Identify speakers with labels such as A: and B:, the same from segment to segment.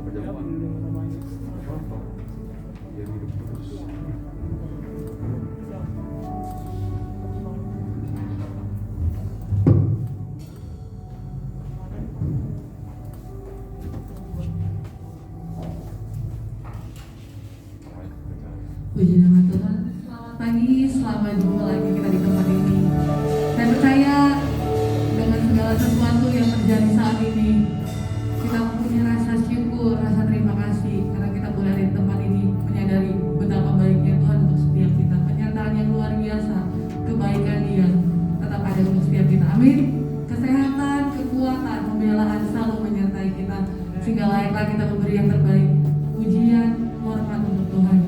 A: Puji nama Tuhan. Selamat pagi, selamat jumpa lagi kita di tempat ini. Saya percaya dengan segala sesuatu yang terjadi saat ini, kita mempunyai rasa syukur, rasa terima kasih karena kita boleh ada di tempat ini, menyadari betapa baiknya Tuhan untuk setiap kita. Penyertaan yang luar biasa, kebaikan Dia tetap ada untuk setiap kita. Amin. Kesehatan, kekuatan, pembelaan selalu menyertai kita, sehingga layaklah kita memberi yang terbaik. Pujian, hormat untuk Tuhan.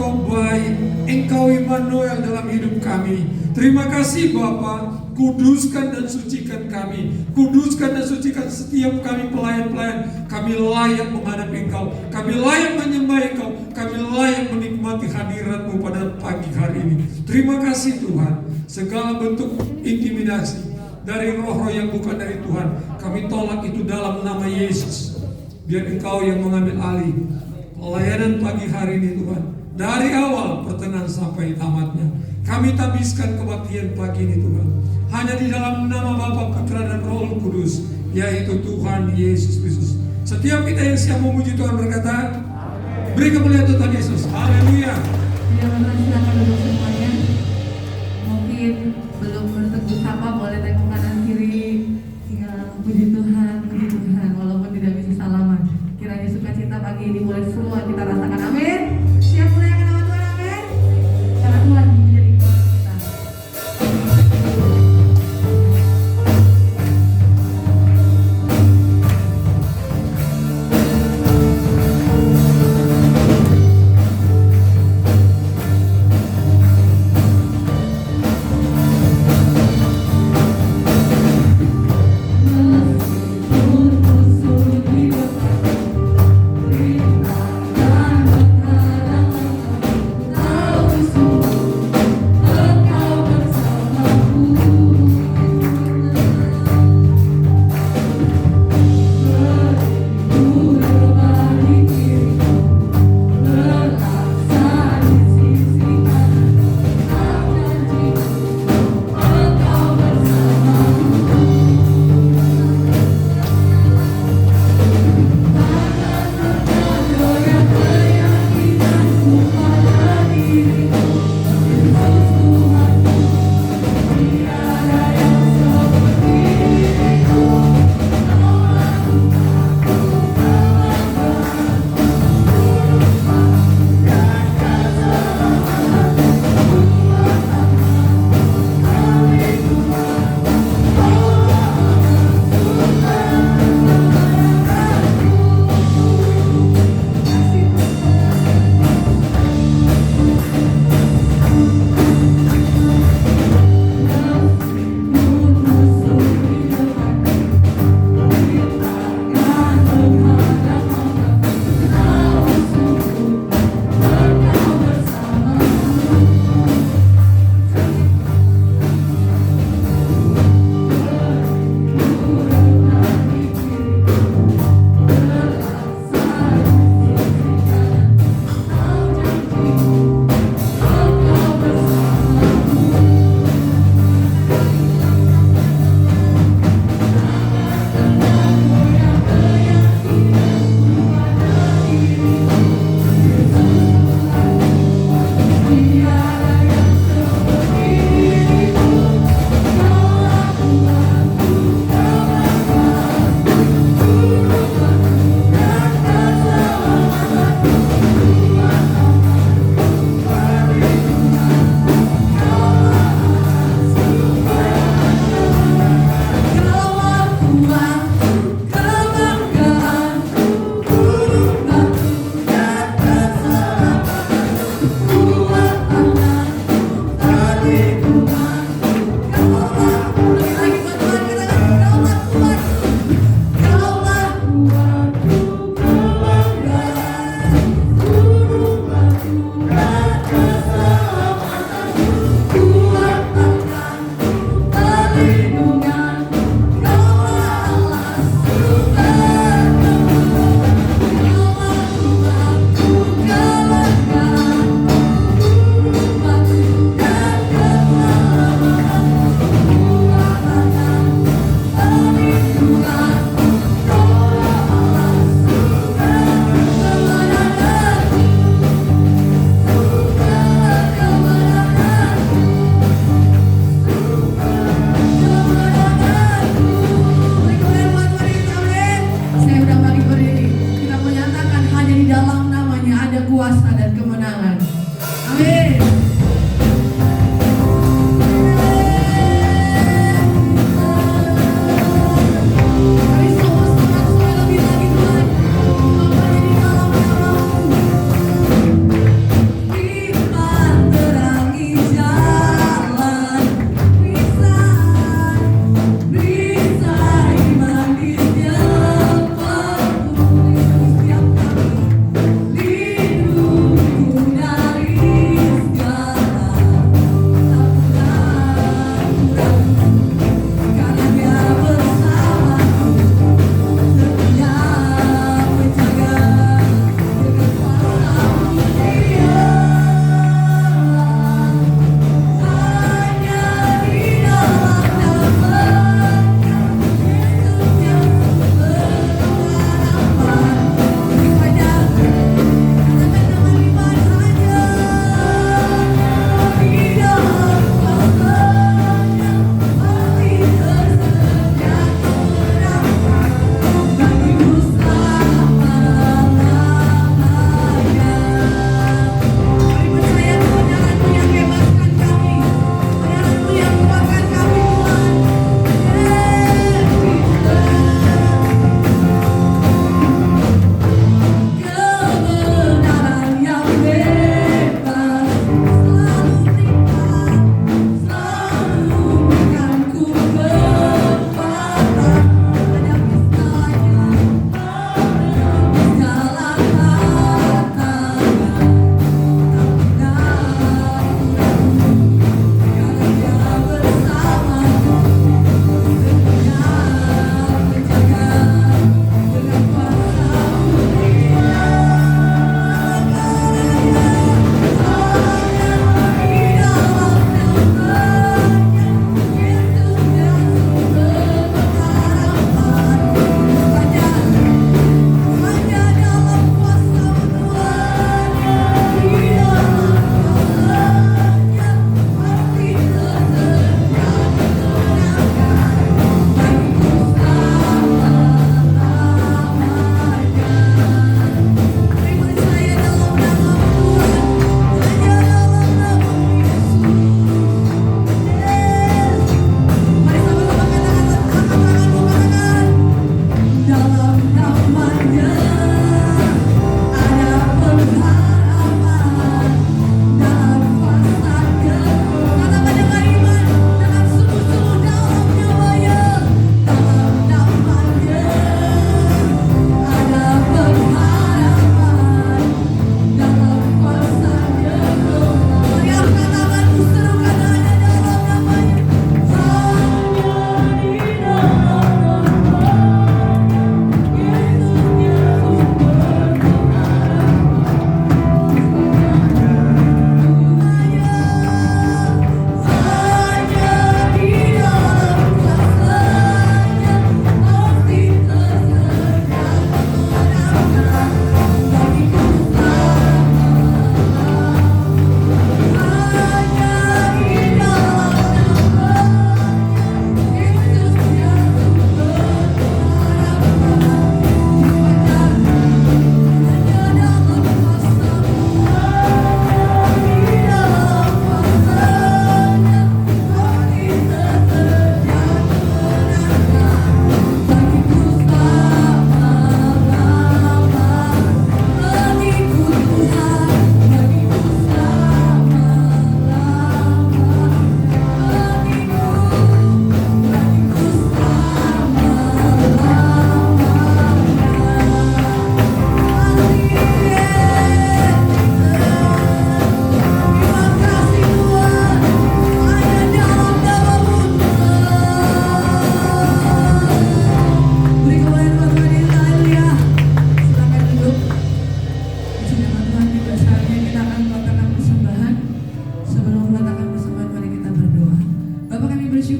B: Engkau baik, Engkau Immanuel dalam hidup kami. Terima kasih Bapa. Kuduskan dan sucikan kami. Kuduskan dan sucikan setiap kami pelayan-pelayan. Kami layak menghadapi Engkau. Kami layak menyembah Engkau. Kami layak menikmati hadirat-Mu pada pagi hari ini. Terima kasih Tuhan. Segala bentuk intimidasi dari roh-roh yang bukan dari Tuhan, kami tolak itu dalam nama Yesus. Biar Engkau yang mengambil alih pelayanan pagi hari ini Tuhan. Dari awal pertengahan sampai tamatnya, kami tabiskan kebaktian pagi ini Tuhan. Hanya di dalam nama Bapa, Putra dan Roh Kudus, yaitu Tuhan Yesus Kristus. Setiap kita yang siap memuji Tuhan berkata, beri kemuliaan Tuhan Yesus. Haleluya.
A: Silakan duduk semuanya. Mungkin belum bertegur sapa, boleh tengok kanan kiri. Tinggal puji Tuhan, walaupun tidak bisa salaman. Kiranya sukacita pagi ini boleh semua kita rasakan. Amin. Siap merayakan nama Tuhan, amin. Karena Tuhan menjadi kuasa kita.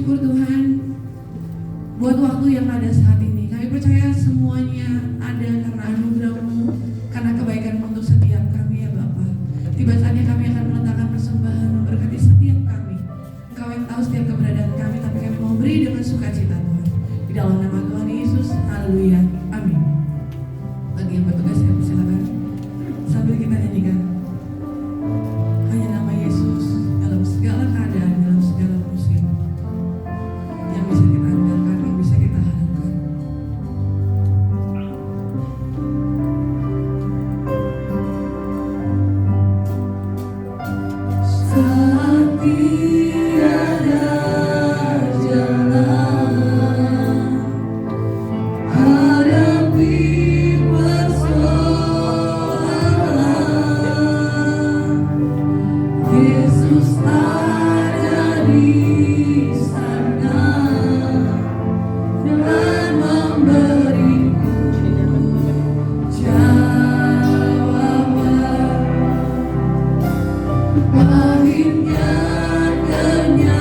A: bersyukur Tuhan buat waktu yang ada saat ini. Kami percaya semuanya ada karena anugerah-Mu, karena kebaikan-Mu untuk setiap kami ya Bapa. Tiba saatnya kami akan meletakkan persembahan memberkati setiap kami. Engkau yang tahu setiap keberadaan kami, tapi kami mau beri dengan sukacita Tuhan. Di dalam nama Tuhan Yesus, haleluya, amin. Bagi yang bertugas saya persilakan sambil kita nyanyikan hanya nama Yesus dalam segala keadaan, dalam segala musim, yang bisa kita andalkan, yang bisa kita harapkan. Saat tiada jalan, hadapi persoalan, Yesus ada di sana dan memberiku jawaban. Pahitnya kenyataan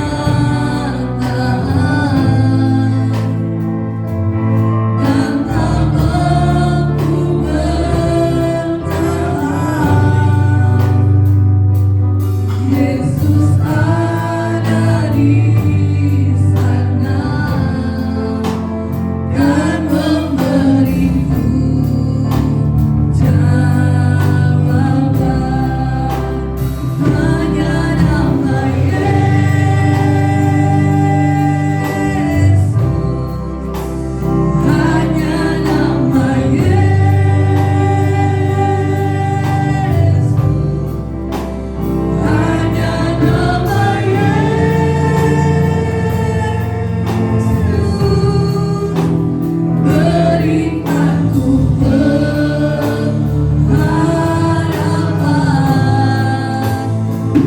A: dan tak mampu bertahan, Yesus ada di sana dan memberiku jawaban. Hanya nama Yesus,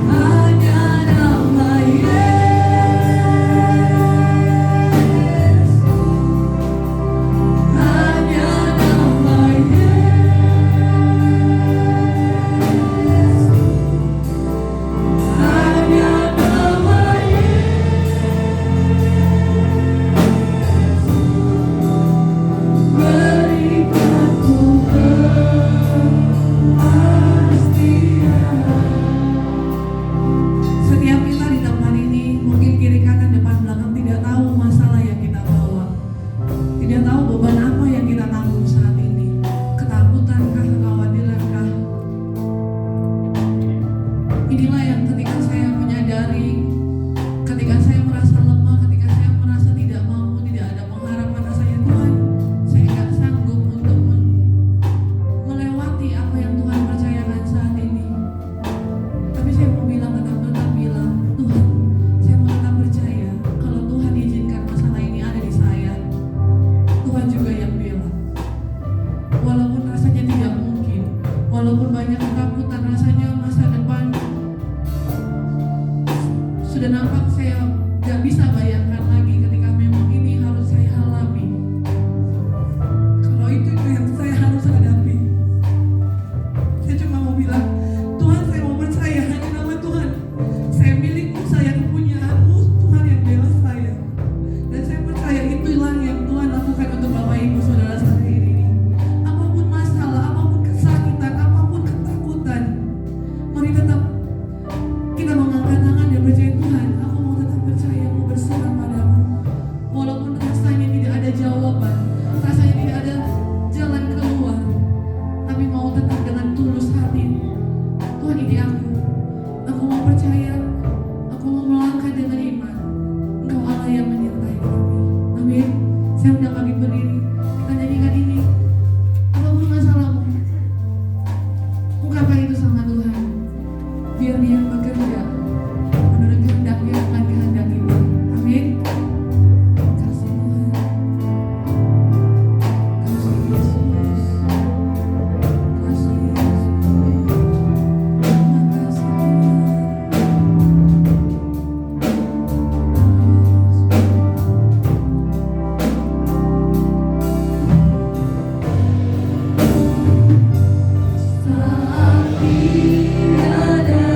A: hanya nama Yesus, hanya nama Yesus, berikanku pengharapan. Hanya nama Yesus, hanya nama Yesus, hanya nama Yesus, berikanku kepastian. Setiap kita di tempat ini, mungkin kiri kanan depan belakang, tidak tahu masalah yang kita bawa, tidak tahu beban apa yang kita tanggung saat ini. Ketakutankah, kekhawatirankah? Inilah yang ketika saya menyadari, ketika saya merasa lemah, ketika saya merasa tidak mampu, tidak ada pengharapan, rasanya Tuhan, saya nggak sanggup untuk melewati apa yang Tuhan percayakan saat ini. Tapi saya mau bilang, tetap bilang, Tuhan, saya mau tetap percaya kalau Tuhan izinkan masalah ini ada di saya, Tuhan juga yang bilang. Walaupun rasanya tidak mungkin, walaupun banyak ketakutan, rasanya masa depan sudah nampak saya gak bisa bayangkan lagi ketika memang ini harus saya alami. Kalau itu yang saya harus hadapi, saya cuma mau bilang, Tuhan, saya mau percaya hanya nama Tuhan. Saya milikmu, saya kepunyaanmu, Tuhan yang bela saya. Dan saya percaya itulah yang Tuhan lakukan untuk Bapak Ibu Saudara saat ini. Apapun masalah, apapun kesakitan, apapun ketakutan, mari tetap kita mengangkat tangan dan percaya, Tuhan, aku mau tetap percaya, mau berserah padamu. Walaupun rasanya tidak ada jawaban, rasanya tidak ada jalan keluar, tapi mau tetap dengan tulus hati. Tuhan, ini aku mau percaya, aku mau melangkah dengan iman. Engkau Allah yang menyertai kami. Amin. Saya undang kami berdiri, kita nyanyikan ini. Apapun masalahmu, ungkapkan itu sama Tuhan, biar Dia bekerja menurut kehendaknya akan kehendak kita. Amin. Kasih Tuhan, kasih Yesus, kasih Yesus, terima kasih Tuhan. Saat tiada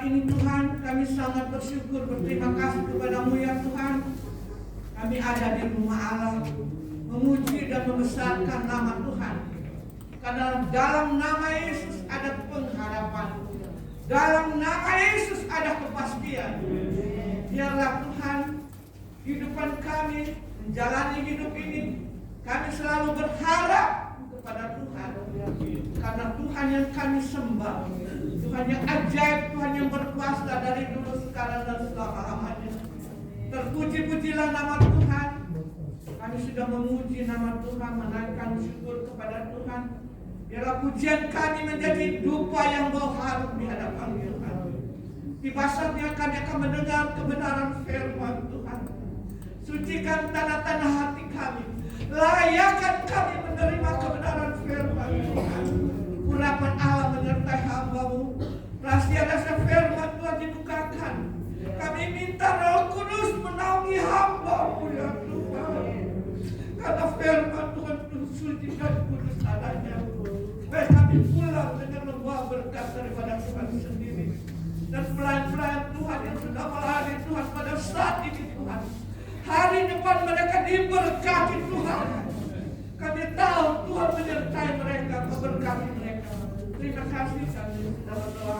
C: ini Tuhan, kami sangat bersyukur, berterima kasih kepada-Mu ya Tuhan. Kami ada di rumah Allah, memuji dan membesarkan nama Tuhan. Karena dalam nama Yesus ada pengharapan. Dalam nama Yesus ada kepastian. Biarlah Tuhan, kehidupan kami, menjalani hidup ini, kami selalu berharap kepada Tuhan. Karena Tuhan yang kami sembah, Tuhan yang ajaib, Tuhan yang berkuasa dari dulu, sekarang, dan selama-lamanya. Terpuji-pujilah nama Tuhan. Kami sudah memuji nama Tuhan, menaikkan syukur kepada Tuhan. Biarlah pujian kami menjadi dupa yang bau harum di hadapan Tuhan. Di saatnya kami akan mendengar kebenaran firman Tuhan. Sucikan tanah-tanah hati kami. Layakkan kami menerima kebenaran firman Tuhan. Urapan Allah menyertai hamba-Mu. Rahasia-rahasia firman Tuhan dibukakan. Kami minta Roh Kudus menaungi hamba-Mu ya Tuhan. Karena firman Tuhan suci dan kudus adanya. Supaya kami pulang dengan membawa berkat daripada Tuhan sendiri. Dan pelayan-pelayan Tuhan yang sudah melayani Tuhan pada saat ini Tuhan. Hari depan mereka diberkati Tuhan. Kami tahu Tuhan menyertai mereka, memberkati mereka. Terima kasih kami sudah berdoa.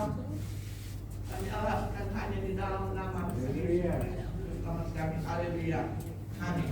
C: Kami alaskan hanya di dalam nama Yesus. Selamat kami, haleluya. Amin.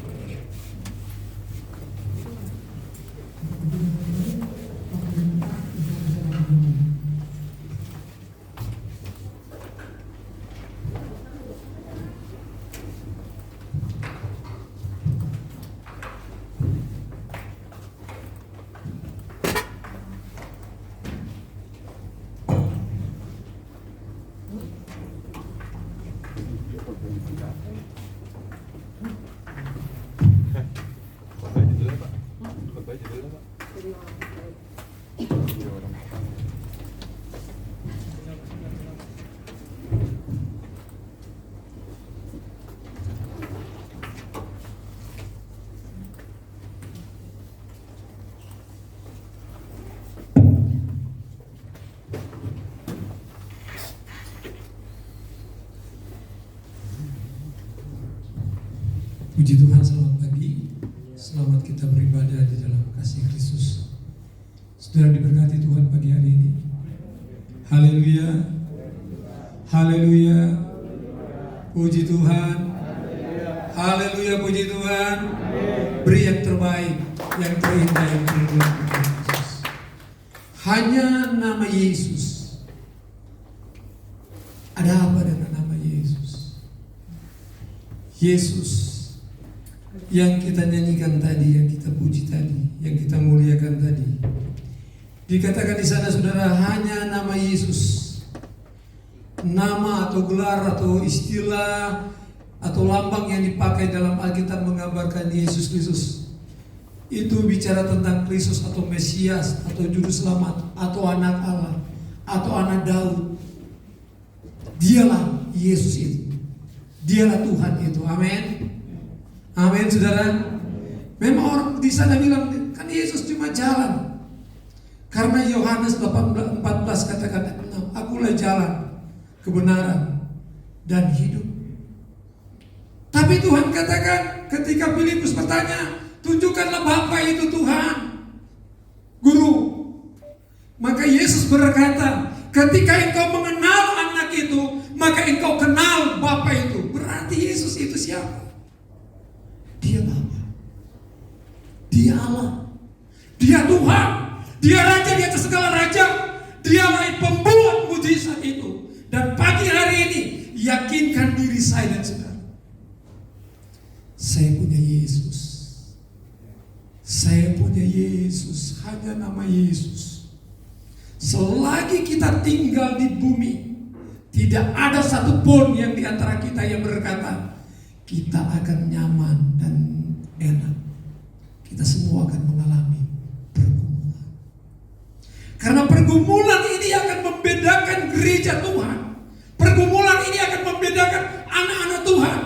B: Puji Tuhan, selamat pagi. Selamat kita beribadah di dalam kasih Kristus. Saudara diberkati Tuhan pagi hari ini. Haleluya. Haleluya. Puji Tuhan. Haleluya, puji Tuhan. Beri yang terbaik, yang terindah, yang terindah kepada Yesus. Hanya nama Yesus. Ada apa dengan nama Yesus? Yesus yang kita nyanyikan tadi, yang kita puji tadi, yang kita muliakan tadi. Dikatakan di sana saudara, hanya nama Yesus. Nama atau gelar atau istilah atau lambang yang dipakai dalam Alkitab menggambarkan Yesus Kristus. Itu bicara tentang Kristus atau Mesias atau juru selamat atau anak Allah atau anak Daud. Dialah Yesus itu. Dialah Tuhan itu. Amin. Amin, saudara. Memang orang di sana bilang kan Yesus cuma jalan. Karena Yohanes 14 katakan, akulah jalan, kebenaran, dan hidup. Tapi Tuhan katakan ketika Filipus bertanya, tunjukkanlah Bapa itu Tuhan, Guru. Maka Yesus berkata, ketika engkau mengenal anak itu, maka engkau kenal Bapa itu. Berarti Yesus itu siapa? Dia Bapa, Dia Allah, Dia Tuhan, Dia Raja di atas segala raja. Dialah pembuat mujizat itu. Dan pagi hari ini yakinkan diri saya dan saudara, saya punya Yesus. Saya punya Yesus. Hanya nama Yesus. Selagi kita tinggal di bumi, tidak ada satupun yang di antara kita yang berkata kita akan nyaman dan enak. Kita semua akan mengalami pergumulan. Karena pergumulan ini akan membedakan gereja Tuhan. Pergumulan ini akan membedakan anak-anak Tuhan.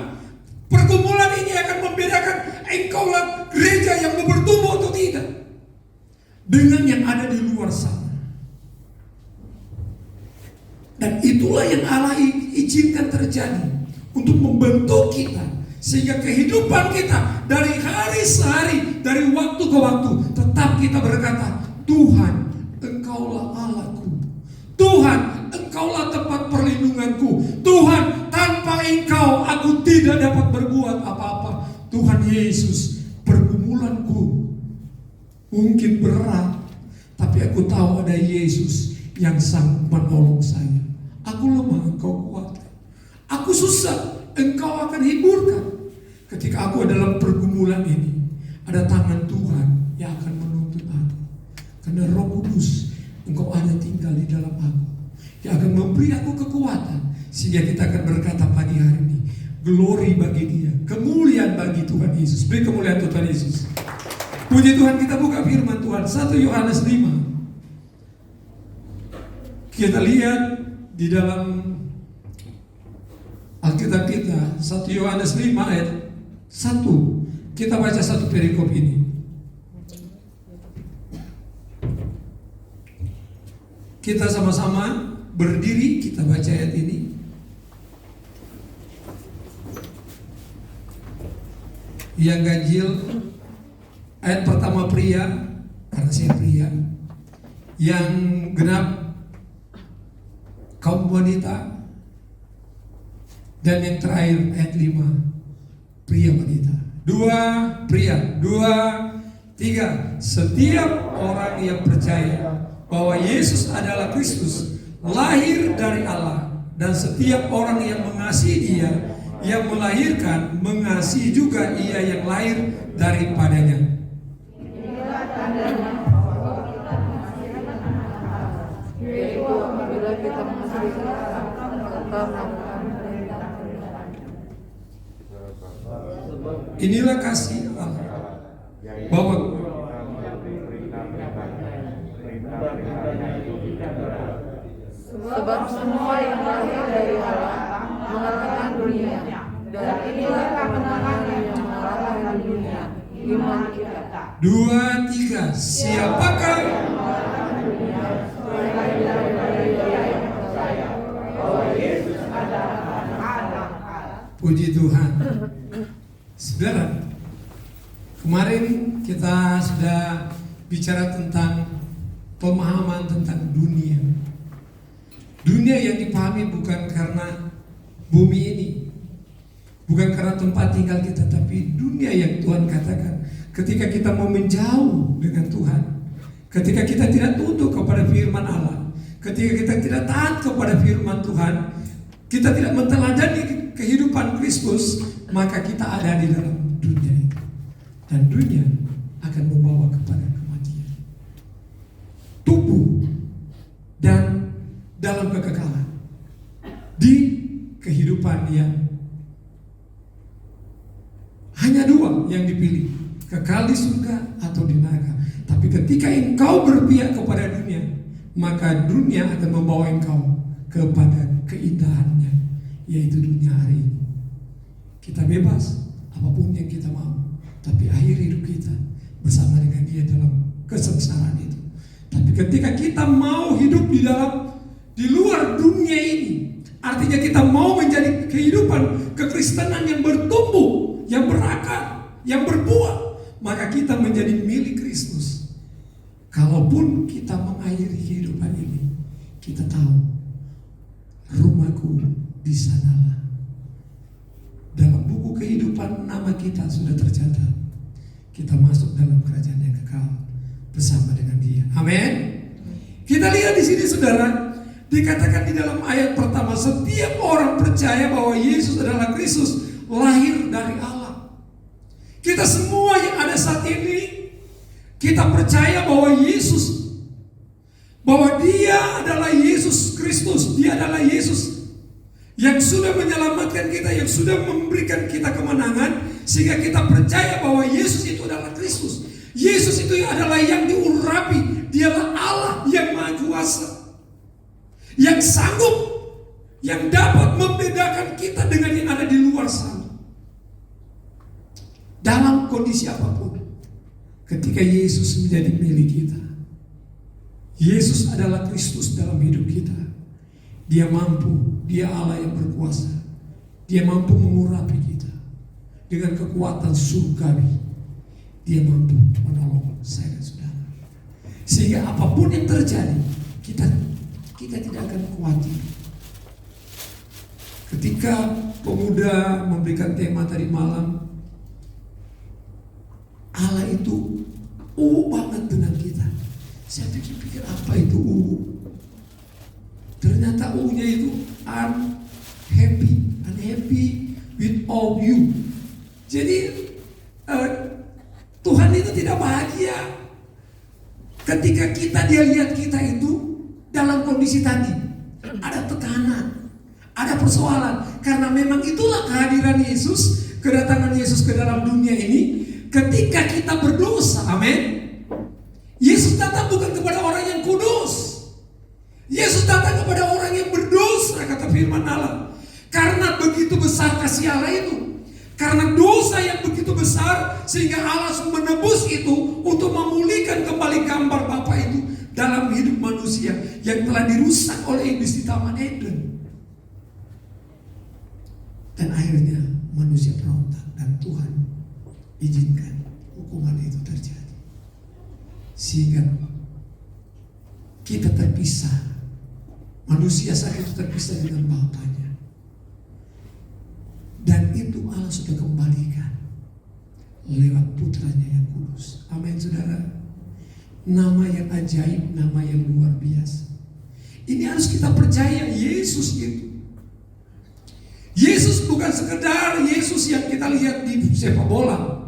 B: Pergumulan ini akan membedakan engkaulah gereja yang mau bertumbuh atau tidak dengan yang ada di luar sana. Dan itulah yang Allah ingin. terjadi untuk membentuk kita, sehingga kehidupan kita dari hari sehari, dari waktu ke waktu, tetap kita berkata, Tuhan, Engkaulah Allahku. Tuhan, Engkaulah tempat perlindunganku. Tuhan, tanpa Engkau aku tidak dapat berbuat apa-apa. Tuhan Yesus, pergumulanku mungkin berat, tapi aku tahu ada Yesus yang sanggup menolong saya. Aku lemah, Engkau kuatkan. Aku susah, Engkau akan hiburkan. Ketika aku dalam pergumulan ini, ada tangan Tuhan yang akan menuntun aku. Karena Roh Kudus, Engkau ada tinggal di dalam aku, yang akan memberi aku kekuatan, sehingga kita akan berkata pagi hari ini, glory bagi Dia, kemuliaan bagi Tuhan Yesus. Beri kemuliaan Tuhan Yesus. Puji Tuhan, kita buka firman Tuhan 1 Yohanes 5. Kita lihat di dalam Alkitab kita 1 Yohanes 5 ayat 1. Kita baca satu perikop ini. Kita sama-sama berdiri, kita baca ayat ini. Yang ganjil, ayat pertama pria, karena saya pria. Yang genap kaum wanita. Dan yang terakhir ayat 5, pria wanita. 2 pria, 2, 3. Setiap orang yang percaya bahwa Yesus adalah Kristus, lahir dari Allah, dan setiap orang yang mengasihi Dia, yang melahirkan, mengasihi juga Ia yang lahir daripadanya.
D: Inilah tandanya bahwa kita mengasihi anak-anak, yaitu apabila kita mengasihi sesama, serta melakukan perintah-perintah.
B: Inilah kasih Allah, bahwa
D: sebab semua yang lahir dari Allah mengalahkan dunia, dan inilah kemenangan yang mengalahkan dunia, iman kita.
B: 2, 3. Siapakah puji Tuhan. Saudara, kemarin kita sudah bicara tentang pemahaman tentang dunia. Dunia yang dipahami bukan karena bumi ini, bukan karena tempat tinggal kita, tapi dunia yang Tuhan katakan ketika kita mau menjauh dengan Tuhan, ketika kita tidak tunduk kepada firman Allah, ketika kita tidak taat kepada firman Tuhan, kita tidak menteladani kehidupan Kristus, maka kita ada di dalam dunia itu. Dan dunia akan membawa kepada kematian, tubuh, dan dalam kekekalan di kehidupan yang hanya 2 yang dipilih, kekal di surga atau di neraka. Tapi ketika engkau berpihak kepada dunia, maka dunia akan membawa engkau kepada keindahannya, yaitu dunia hari ini. Kita bebas apapun yang kita mau, tapi akhir hidup kita bersama dengan Dia dalam kesengsaraan itu. Tapi ketika kita mau hidup di luar dunia ini, artinya kita mau menjadi kehidupan kekristenan yang bertumbuh, yang berakar, yang berbuah, maka kita menjadi milik Kristus. Kalaupun kita mengakhiri kehidupan ini, kita tahu rumahku di sanalah. Dalam buku kehidupan nama kita sudah tercatat. Kita masuk dalam kerajaan yang kekal bersama dengan Dia. Amin. Kita lihat di sini, saudara, dikatakan di dalam ayat pertama, setiap orang percaya bahwa Yesus adalah Kristus, lahir dari Allah. Kita semua yang ada saat ini, kita percaya bahwa Yesus, bahwa Dia adalah Yesus Kristus. Dia adalah Yesus yang sudah menyelamatkan kita, yang sudah memberikan kita kemenangan, sehingga kita percaya bahwa Yesus itu adalah Kristus. Yesus itu adalah yang diurapi. Dialah Allah yang Maha Kuasa, yang sanggup, yang dapat membedakan kita dengan yang ada di luar sana. Dalam kondisi apapun, ketika Yesus menjadi milik kita, Yesus adalah Kristus dalam hidup kita. Dia mampu, Dia Allah yang berkuasa Dia mampu mengurapi kita dengan kekuatan surgawi. Dia mampu menolong saya dan saudara. Sehingga apapun yang terjadi, kita tidak akan khawatir. Ketika pemuda memberikan tema tadi malam, Allah itu banget dengan kita. Saya pikir apa itu Ternyata nya itu unhappy with all you. Jadi Tuhan itu tidak bahagia ketika dia lihat kita itu dalam kondisi tadi. Ada tekanan, ada persoalan. Karena memang itulah kehadiran Yesus, kedatangan Yesus ke dalam dunia ini. Ketika kita berdosa, amin. Yesus datang bukan kepada orang yang kudus. Yesus datang kepada orang yang berdosa, kata firman Allah. Karena begitu besar kasih Allah itu. Karena dosa yang begitu besar, sehingga Allah menebus itu untuk memulihkan kembali gambar Bapa itu dalam hidup manusia yang telah dirusak oleh iblis di Taman Eden. Dan akhirnya manusia berontak dan Tuhan izinkan hukuman itu terjadi. Sehingga kita terpisah. Manusia saat itu terpisah dengan Bapanya. Dan itu Allah sudah kembalikan lewat putranya yang kudus. Amin saudara. Nama yang ajaib, nama yang luar biasa. Ini harus kita percaya. Yesus itu, Yesus bukan sekedar Yesus yang kita lihat di sepak bola.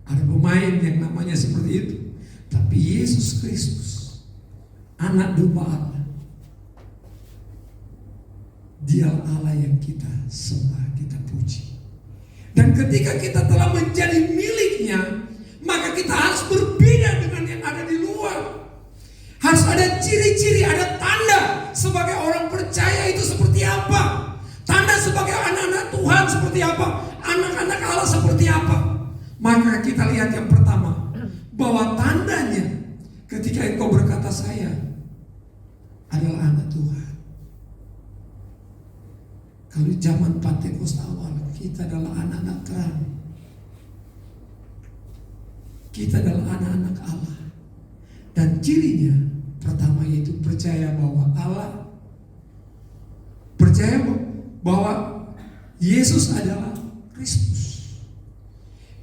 B: Ada pemain yang namanya seperti itu. Tapi Yesus Kristus, anak domba Allah. Dia Allah yang kita sembah, kita puji. Dan ketika kita telah menjadi miliknya, maka kita harus berbeda dengan yang ada di luar. Harus ada ciri-ciri, ada tanda sebagai orang percaya itu seperti apa. Tanda sebagai anak-anak Tuhan seperti apa. Anak-anak Allah seperti apa. Maka kita lihat yang pertama, bahwa tandanya ketika engkau berkata saya adalah anak Tuhan. Kalau di zaman Pentekoste awal, kita adalah anak-anak terang. Kita adalah anak-anak Allah. Dan cirinya pertama yaitu percaya bahwa Allah, percaya bahwa Yesus adalah Kristus.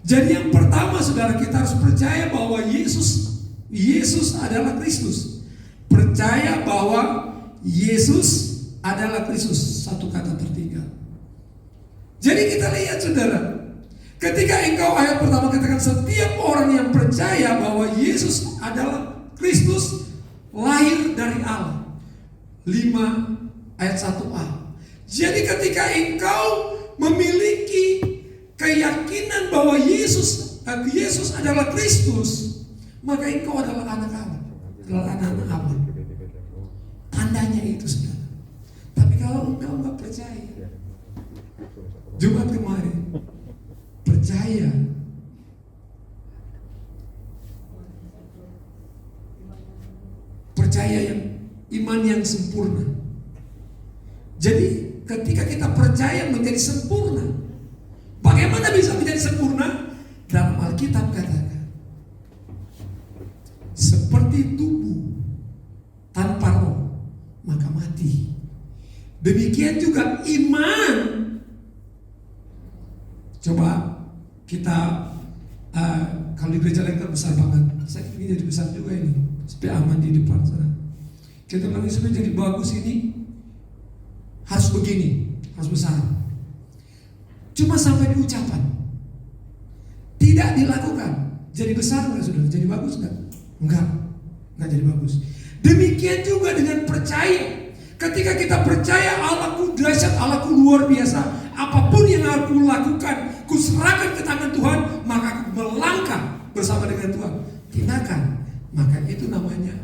B: Jadi yang pertama saudara, kita harus percaya bahwa Yesus adalah Kristus. Percaya bahwa Yesus adalah Kristus. Satu kata tertinggal. Jadi kita lihat saudara, ketika engkau ayat pertama katakan setiap orang yang percaya bahwa Yesus adalah Kristus lahir dari Allah. 5 ayat 1a. Jadi ketika engkau memiliki keyakinan bahwa Yesus adalah Kristus, maka engkau adalah anak Allah, adalah anak-anak Allah. Tandanya itu saudara. Tapi kalau engkau nggak percaya, Jumat kemarin percaya yang iman yang sempurna. Jadi ketika kita percaya menjadi sempurna, bagaimana bisa menjadi sempurna? Dalam Alkitab katakan, seperti tubuh tanpa roh maka mati. Demikian juga iman. Coba kita kalau di gereja lain kan besar banget. Saya ingin jadi besar juga ini supaya aman di depan sana. Kita bilang supaya jadi bagus ini harus begini, harus besar. Cuma sampai di ucapan, tidak dilakukan. Jadi besar nggak saudara? Jadi bagus nggak? Enggak jadi bagus. Demikian juga dengan percaya. Ketika kita percaya Allahku dahsyat, Allahku luar biasa, apapun yang aku lakukan, ku serahkan ke tangan Tuhan, maka aku melangkah bersama dengan Tuhan. Tindakan, maka itu namanya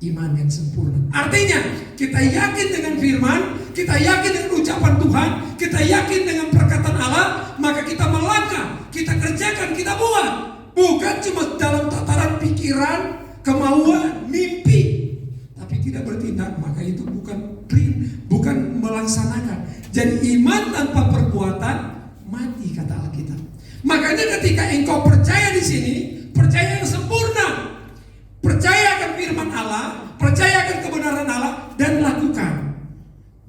B: iman yang sempurna. Artinya kita yakin dengan firman, kita yakin dengan ucapan Tuhan, kita yakin dengan perkataan Allah, maka kita melangkah, kita kerjakan, kita buat. Bukan cuma dalam tataran pikiran, kemauan, mimpi, tapi tidak bertindak, maka itu bukan melaksanakan. Jadi iman tanpa perbuatan perbuatan mati, kata Alkitab. Makanya ketika engkau percaya di sini, percaya yang sempurna, percaya akan firman Allah, percaya akan kebenaran Allah, dan lakukan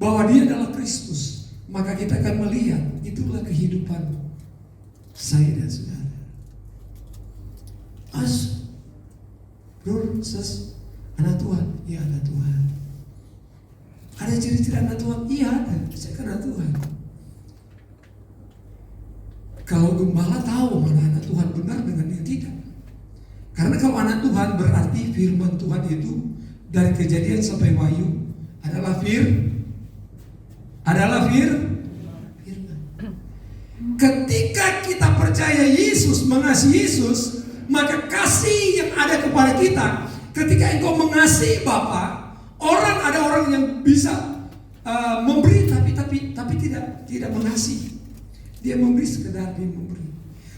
B: bahwa Dia adalah Kristus, maka kita akan melihat itulah kehidupan saya dan saudara. Bro, anak Tuhan, iya anak Tuhan. Ada ciri-ciri anak Tuhan? Iya ada, saya kan anak Tuhan. Kalau gembala tahu mana anak Tuhan benar dengan yang tidak. Karena kalau anak Tuhan berarti firman Tuhan itu dari Kejadian sampai Wahyu adalah firman. Ketika kita percaya Yesus, mengasihi Yesus, maka kasih yang ada kepada kita. Ketika engkau mengasihi Bapa, ada orang yang bisa memberi tapi tidak mengasihi. Dia memberi sekedar dia memberi.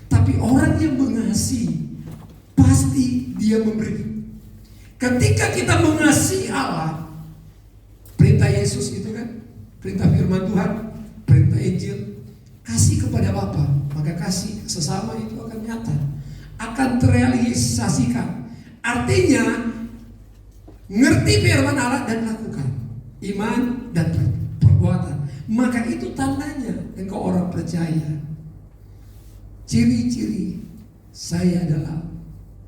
B: Tapi orang yang mengasihi pasti dia memberi. Ketika kita mengasihi Allah, perintah Yesus itu kan, perintah firman Tuhan, perintah Injil, kasih kepada Bapa, maka kasih sesama itu akan nyata, akan terrealisasikan. Artinya ngerti firman Allah dan lakukan, iman dan perbuatan. Maka itu tandanya engkau orang percaya. Ciri-ciri saya adalah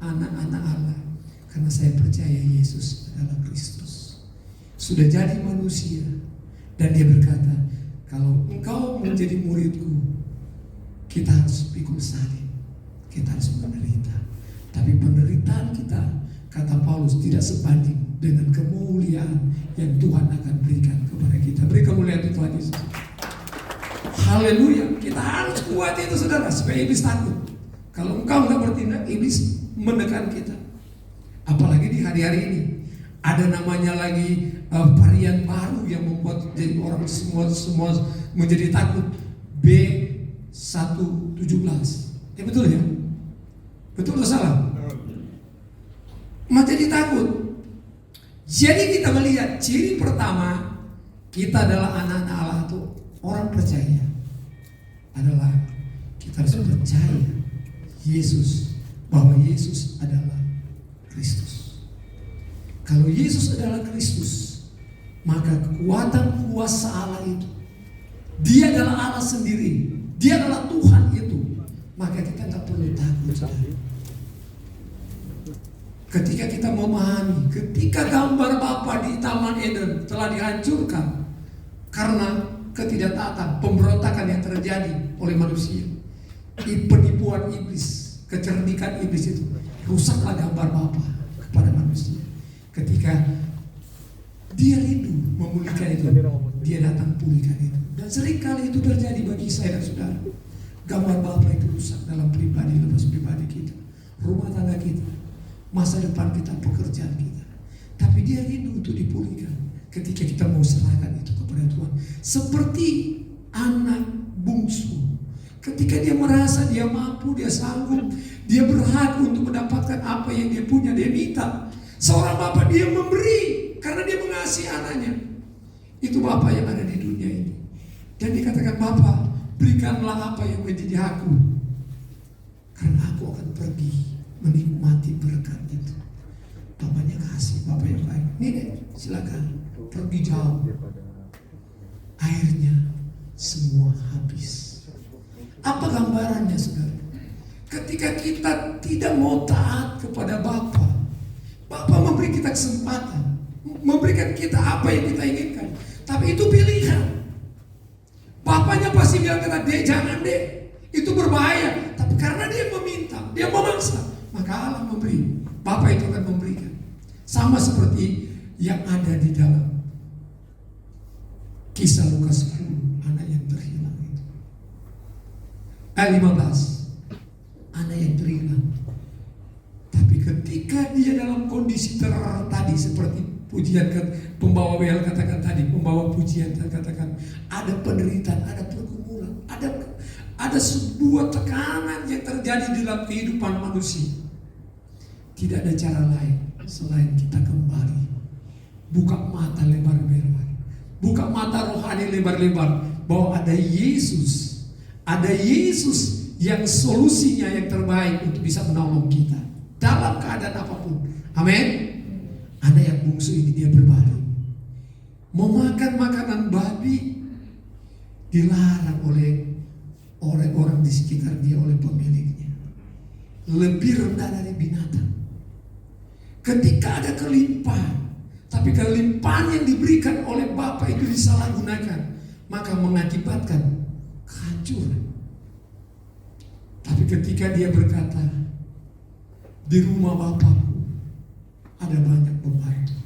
B: anak-anak Allah karena saya percaya Yesus adalah Kristus, sudah jadi manusia. Dan dia berkata, kalau engkau menjadi muridku, kita harus pikul salib, kita harus menderita. Tapi penderitaan kita, kata Paulus, tidak sebanding dengan kemuliaan yang Tuhan akan berikan kepada kita. Beri kemuliaan itu Tuhan Yesus. Haleluya. Kita harus kuat itu saudara, supaya iblis takut. Kalau engkau nggak bertindak, iblis mendekat kita. Apalagi di hari-hari ini ada namanya lagi varian baru yang membuat jadi orang semua menjadi takut, B117. Betul ya? Betul atau salah? Menjadi takut. Jadi kita melihat ciri pertama kita adalah anak-anak Allah itu orang percaya adalah kita harus percaya Yesus, bahwa Yesus adalah Kristus. Kalau Yesus adalah Kristus, maka kekuatan kuasa Allah itu, Dia adalah Allah sendiri, Dia adalah Tuhan itu, maka kita tak perlu takut. Ketika kita memahami, ketika gambar Bapa di Taman Eden telah dihancurkan karena ketidaktaatan, pemberontakan yang terjadi oleh manusia, penipuan iblis, kecerdikan iblis itu, rusaklah gambar Bapa kepada manusia. Ketika dia rindu memulihkan itu, dia datang pulihkan itu. Dan seringkali itu terjadi bagi saya dan saudara. Gambar Bapa itu rusak dalam pribadi lepas pribadi kita, rumah tangga kita, masa depan kita, pekerjaan kita. Tapi dia rindu untuk dipulihkan ketika kita mau serahkan itu kepada Tuhan. Seperti anak bungsu, ketika dia merasa dia mampu, dia sanggup, dia berhak untuk mendapatkan apa yang dia punya, dia minta. Seorang bapak dia memberi karena dia mengasihi anaknya. Itu bapak yang ada di dunia ini. Dan dikatakan, Bapak, berikanlah apa yang menjadi aku, karena aku akan pergi menikmati berkat itu. Bapaknya kasih, bapak yang baik. Nih deh, silakan pergi jauh. Akhirnya semua habis. Apa gambarannya, saudara? Ketika kita tidak mau taat kepada Bapa, Bapa memberi kita kesempatan, memberikan kita apa yang kita inginkan. Tapi itu pilihan. Bapaknya pasti bilang kata, "Dek, jangan dek, itu berbahaya." Tapi karena dia meminta, dia memaksa, maka Allah memberi. Bapa itu akan memberikan. Sama seperti yang ada di dalam kisah Lukas 10, anak yang terhilang itu. Ayat 15, anak yang terhilang. Tapi ketika dia dalam kondisi tadi, seperti pujian pembawa WL katakan tadi, pembawa pujian katakan, ada penderitaan, ada pergumulan, ada sebuah tekanan yang terjadi dalam kehidupan manusia. Tidak ada cara lain selain kita kembali, buka mata lebar-lebar, buka mata rohani lebar-lebar, bahwa ada Yesus. Ada Yesus yang solusinya yang terbaik untuk bisa menolong kita dalam keadaan apapun. Amin. Ada yang bungsu ini dia berbalik. Mau makan makanan babi dilarang oleh orang-orang di sekitar dia, oleh pemiliknya. Lebih rendah dari binatang. Ketika ada kelimpahan, tapi kelimpahan yang diberikan oleh Bapa itu disalahgunakan, maka mengakibatkan kehancuran. Tapi ketika dia berkata, di rumah Bapakku ada banyak pembantu,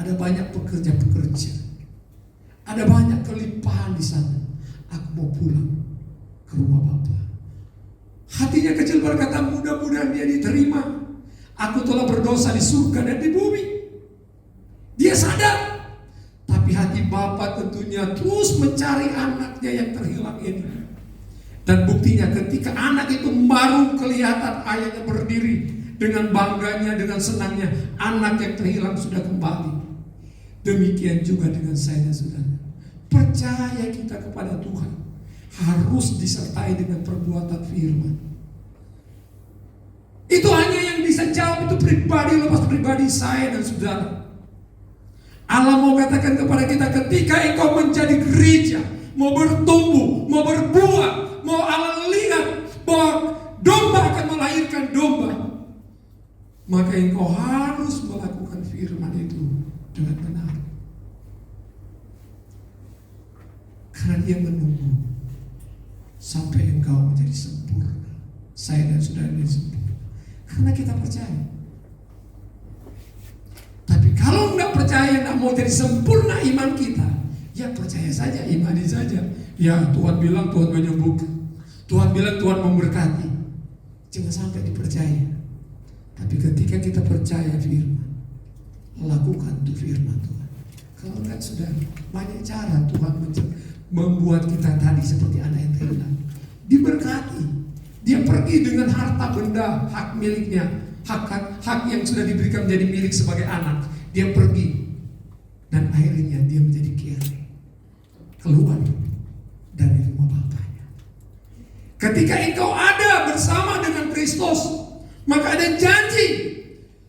B: ada banyak pekerja-pekerja, ada banyak kelimpahan di sana. Aku mau pulang ke rumah Bapa. Hatinya kecil berkata, mudah-mudahan dia diterima. Aku telah berdosa di surga dan di bumi. Dia sadar. Tapi hati Bapa tentunya terus mencari anaknya yang terhilang ini. Dan buktinya ketika anak itu baru kelihatan ayahnya berdiri dengan bangganya, dengan senangnya, anak yang terhilang sudah kembali. Demikian juga dengan saya dan saudara. Percaya kita kepada Tuhan harus disertai dengan perbuatan firman. Itu hanya yang bisa jawab itu pribadi lepas pribadi saya dan saudara. Allah mau katakan kepada kita, ketika engkau menjadi gereja, mau bertumbuh, mau berbuah, mau Allah lihat bahwa domba akan melahirkan domba, maka engkau harus melakukan firman itu dengan benar. Karena dia menunggu sampai engkau menjadi sempurna. Saya dan saudara menjadi sempurna karena kita percaya. Tapi kalau nggak percaya, nggak mau jadi sempurna iman kita, ya percaya saja, imani saja. Ya Tuhan bilang Tuhan menyembuhkan, Tuhan bilang Tuhan memberkati, cuma sampai dipercaya. Tapi ketika kita percaya firman, lakukan tuh firman Tuhan. Kalau enggak, sudah banyak cara Tuhan membuat kita tadi seperti anak yang terhilang. Diberkati. Dia pergi dengan harta benda, hak miliknya, hak yang sudah diberikan menjadi milik sebagai anak. Dia pergi. Dan akhirnya dia menjadi kere. Keluar dari rumah bapaknya. Ketika engkau ada bersama dengan Kristus, maka ada janji.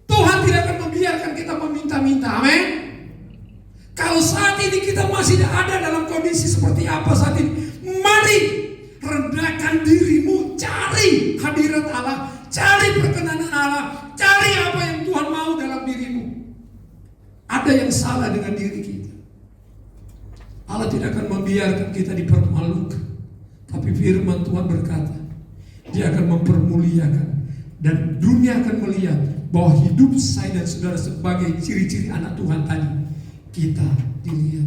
B: Tuhan tidak akan membiarkan kita meminta-minta. Amin. Kalau saat ini kita masih ada dalam kondisi seperti apa saat ini, mari rendahkan dirimu, cari hadirat Allah, cari perkenanan Allah, cari apa yang Tuhan mau dalam dirimu. Ada yang salah dengan diri kita. Allah tidak akan membiarkan kita dipermalukan. Tapi firman Tuhan berkata, Dia akan mempermuliakan. Dan dunia akan melihat bahwa hidup saya dan saudara sebagai ciri-ciri anak Tuhan tadi, kita dilihat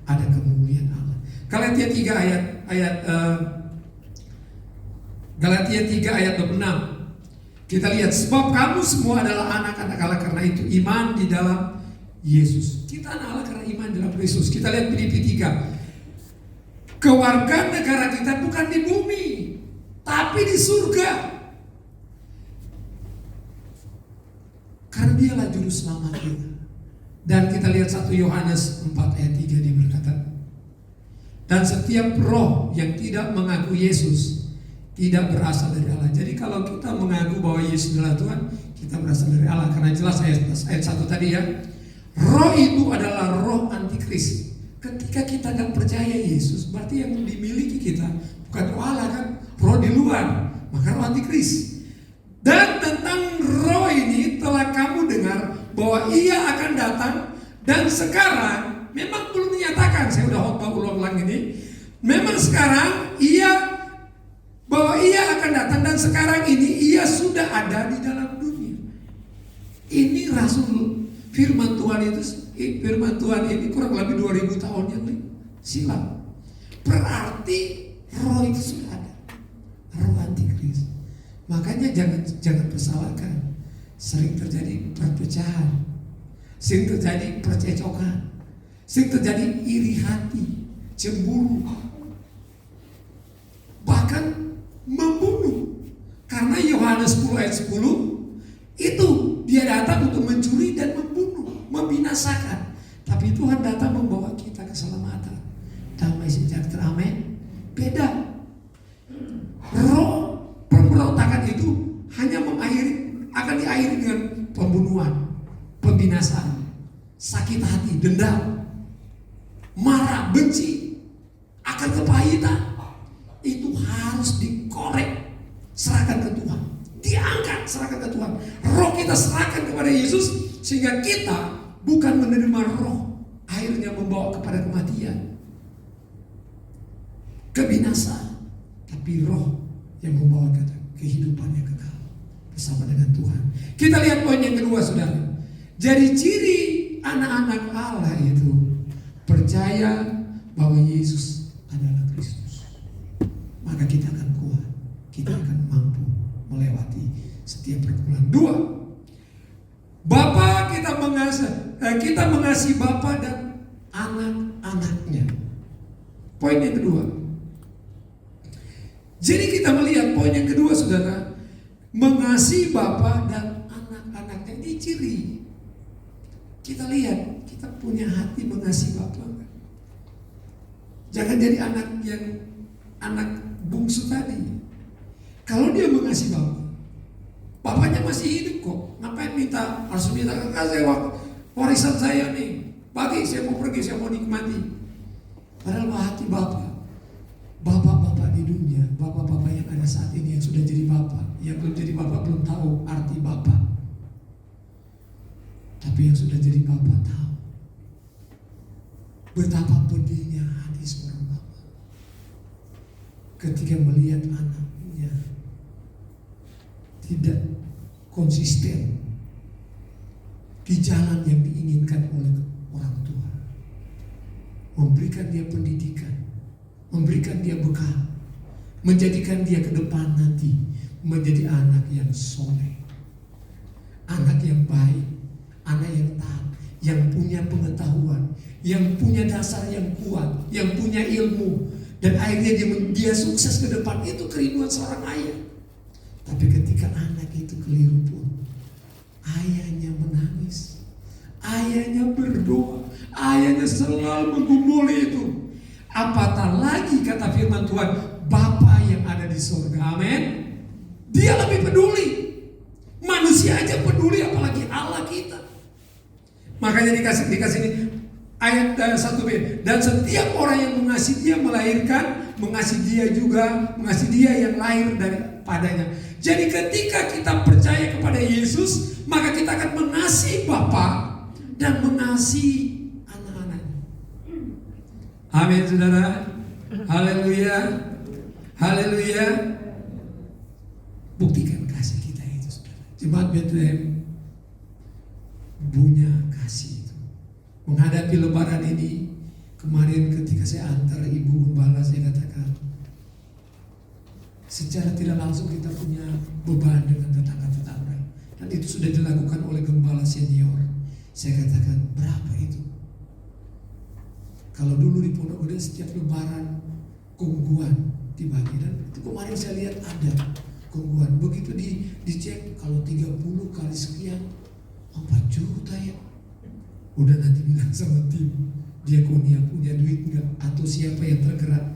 B: ada kemuliaan Allah. Galatia 3 ayat 26. Kita lihat, sebab kamu semua adalah anak-anak Allah karena itu iman di dalam Yesus. Kita anak Allah karena iman dalam Yesus. Kita lihat Filipi 3. Kewarganegara kita bukan di bumi, tapi di surga. Karena Dialah juru selamat kita. Dan kita lihat 1 Yohanes 4 ayat 3 dia berkata, dan setiap roh yang tidak mengaku Yesus tidak berasal dari Allah. Jadi kalau kita mengaku bahwa Yesus adalah Tuhan, kita berasal dari Allah. Karena jelas ayat 1 tadi ya, roh itu adalah roh antikris. Ketika kita gak percaya Yesus, berarti yang dimiliki kita bukan roh Allah kan, roh di luar, maka roh antikris. Dan tentang roh ini telah kamu dengar bahwa ia akan datang, dan sekarang memang belum menyatakan, saya udah khotbah ulang-ulang ini, memang sekarang bahwa ia akan datang, dan sekarang ini ia sudah ada di dalam dunia. Ini rasul firman Tuhan itu, firman Tuhan ini kurang lebih 2000 tahun yang silam. Berarti roh itu sudah ada, roh antikris. Makanya jangan persalahkan. Sering terjadi perpecahan, sering terjadi percecokan, sering terjadi iri hati, cemburu, bahkan membunuh. Karena Yohanes 10 ayat 10 itu dia datang untuk mencuri dan membunuh, membinasakan. Tapi Tuhan datang membawa kita keselamatan. damai sejahtera. Amin. Beda. Roh pemberontakan itu hanya akan diakhiri dengan pembunuhan, pembinasaan, sakit hati, dendam, marah, benci, akan kepahitan. Itu harus dikorek, serahkan ke Tuhan, diangkat, serahkan ke Tuhan. Roh kita serahkan kepada Yesus, sehingga kita bukan menerima roh akhirnya membawa kepada kematian, kebinasaan, tapi roh yang membawa kehidupan yang kekal bersama dengan Tuhan. Kita lihat poin yang kedua, saudara. Jadi ciri anak-anak Allah itu percaya bahwa Yesus adalah Kristus. Maka kita akan kuat, kita akan mampu melewati setiap pergumulan. Dua, Bapa kita mengasihi Bapa dan anak-anaknya. Poin yang kedua. Jadi kita melihat poin yang kedua, saudara, mengasihi Bapa dan anak-anaknya. Ini ciri. Kita lihat, kita punya hati mengasihi Bapa. Jangan jadi anak bungsu tadi. Kalau dia mengasihi Bapa, bapaknya masih hidup kok. Ngapain harus minta kasih warisan saya nih. Pagi saya mau pergi, saya mau nikmati. Padahal hati bapak-bapak di dunia, bapak-bapak yang ada saat ini yang sudah jadi bapak, yang belum jadi bapak belum tahu arti bapak. Tapi yang sudah jadi bapak tahu betapa pedihnya hati seorang bapak ketika melihat anaknya tidak konsisten di jalan yang diinginkan oleh orang tua, memberikan dia pendidikan, memberikan dia bekal, menjadikan dia ke depan nanti menjadi anak yang soleh, anak yang baik, anak yang taat, yang punya pengetahuan, yang punya dasar yang kuat, yang punya ilmu, dan akhirnya dia sukses ke depan. Itu kerinduan seorang ayah. Tapi ketika anak itu keliru pun, ayahnya menangis, ayahnya berdoa, ayahnya selalu menggumuli itu. Apatah lagi kata firman Tuhan, Bapa yang ada di surga. Amin. Dia lebih peduli. Manusia aja peduli, apalagi Allah kita. Makanya dikasih ini ayat 1b. Dan setiap orang yang mengasihi dia melahirkan, mengasihi dia juga, mengasihi dia yang lahir daripadanya. Jadi ketika kita percaya kepada Yesus, maka kita akan mengasihi Bapa dan mengasihi anak-anaknya. Amin, saudara. Haleluya. Haleluya. Buktikan kasih kita itu, saudara. Jemaat Bethlehem punya kasih itu. Menghadapi lebaran ini, kemarin ketika saya antar Ibu Gembala, saya katakan secara tidak langsung kita punya beban dengan tetangga-tetangga, dan itu sudah dilakukan oleh Gembala senior. Saya katakan, berapa itu? Kalau dulu di Pondok Gede setiap lebaran kungguan dibagi, dan itu kemarin saya lihat ada kungguan. Begitu dicek, kalau 30 kali sekian 4 juta ya. Udah nanti bilang sama tim diakonia punya duit enggak, atau siapa yang tergerak.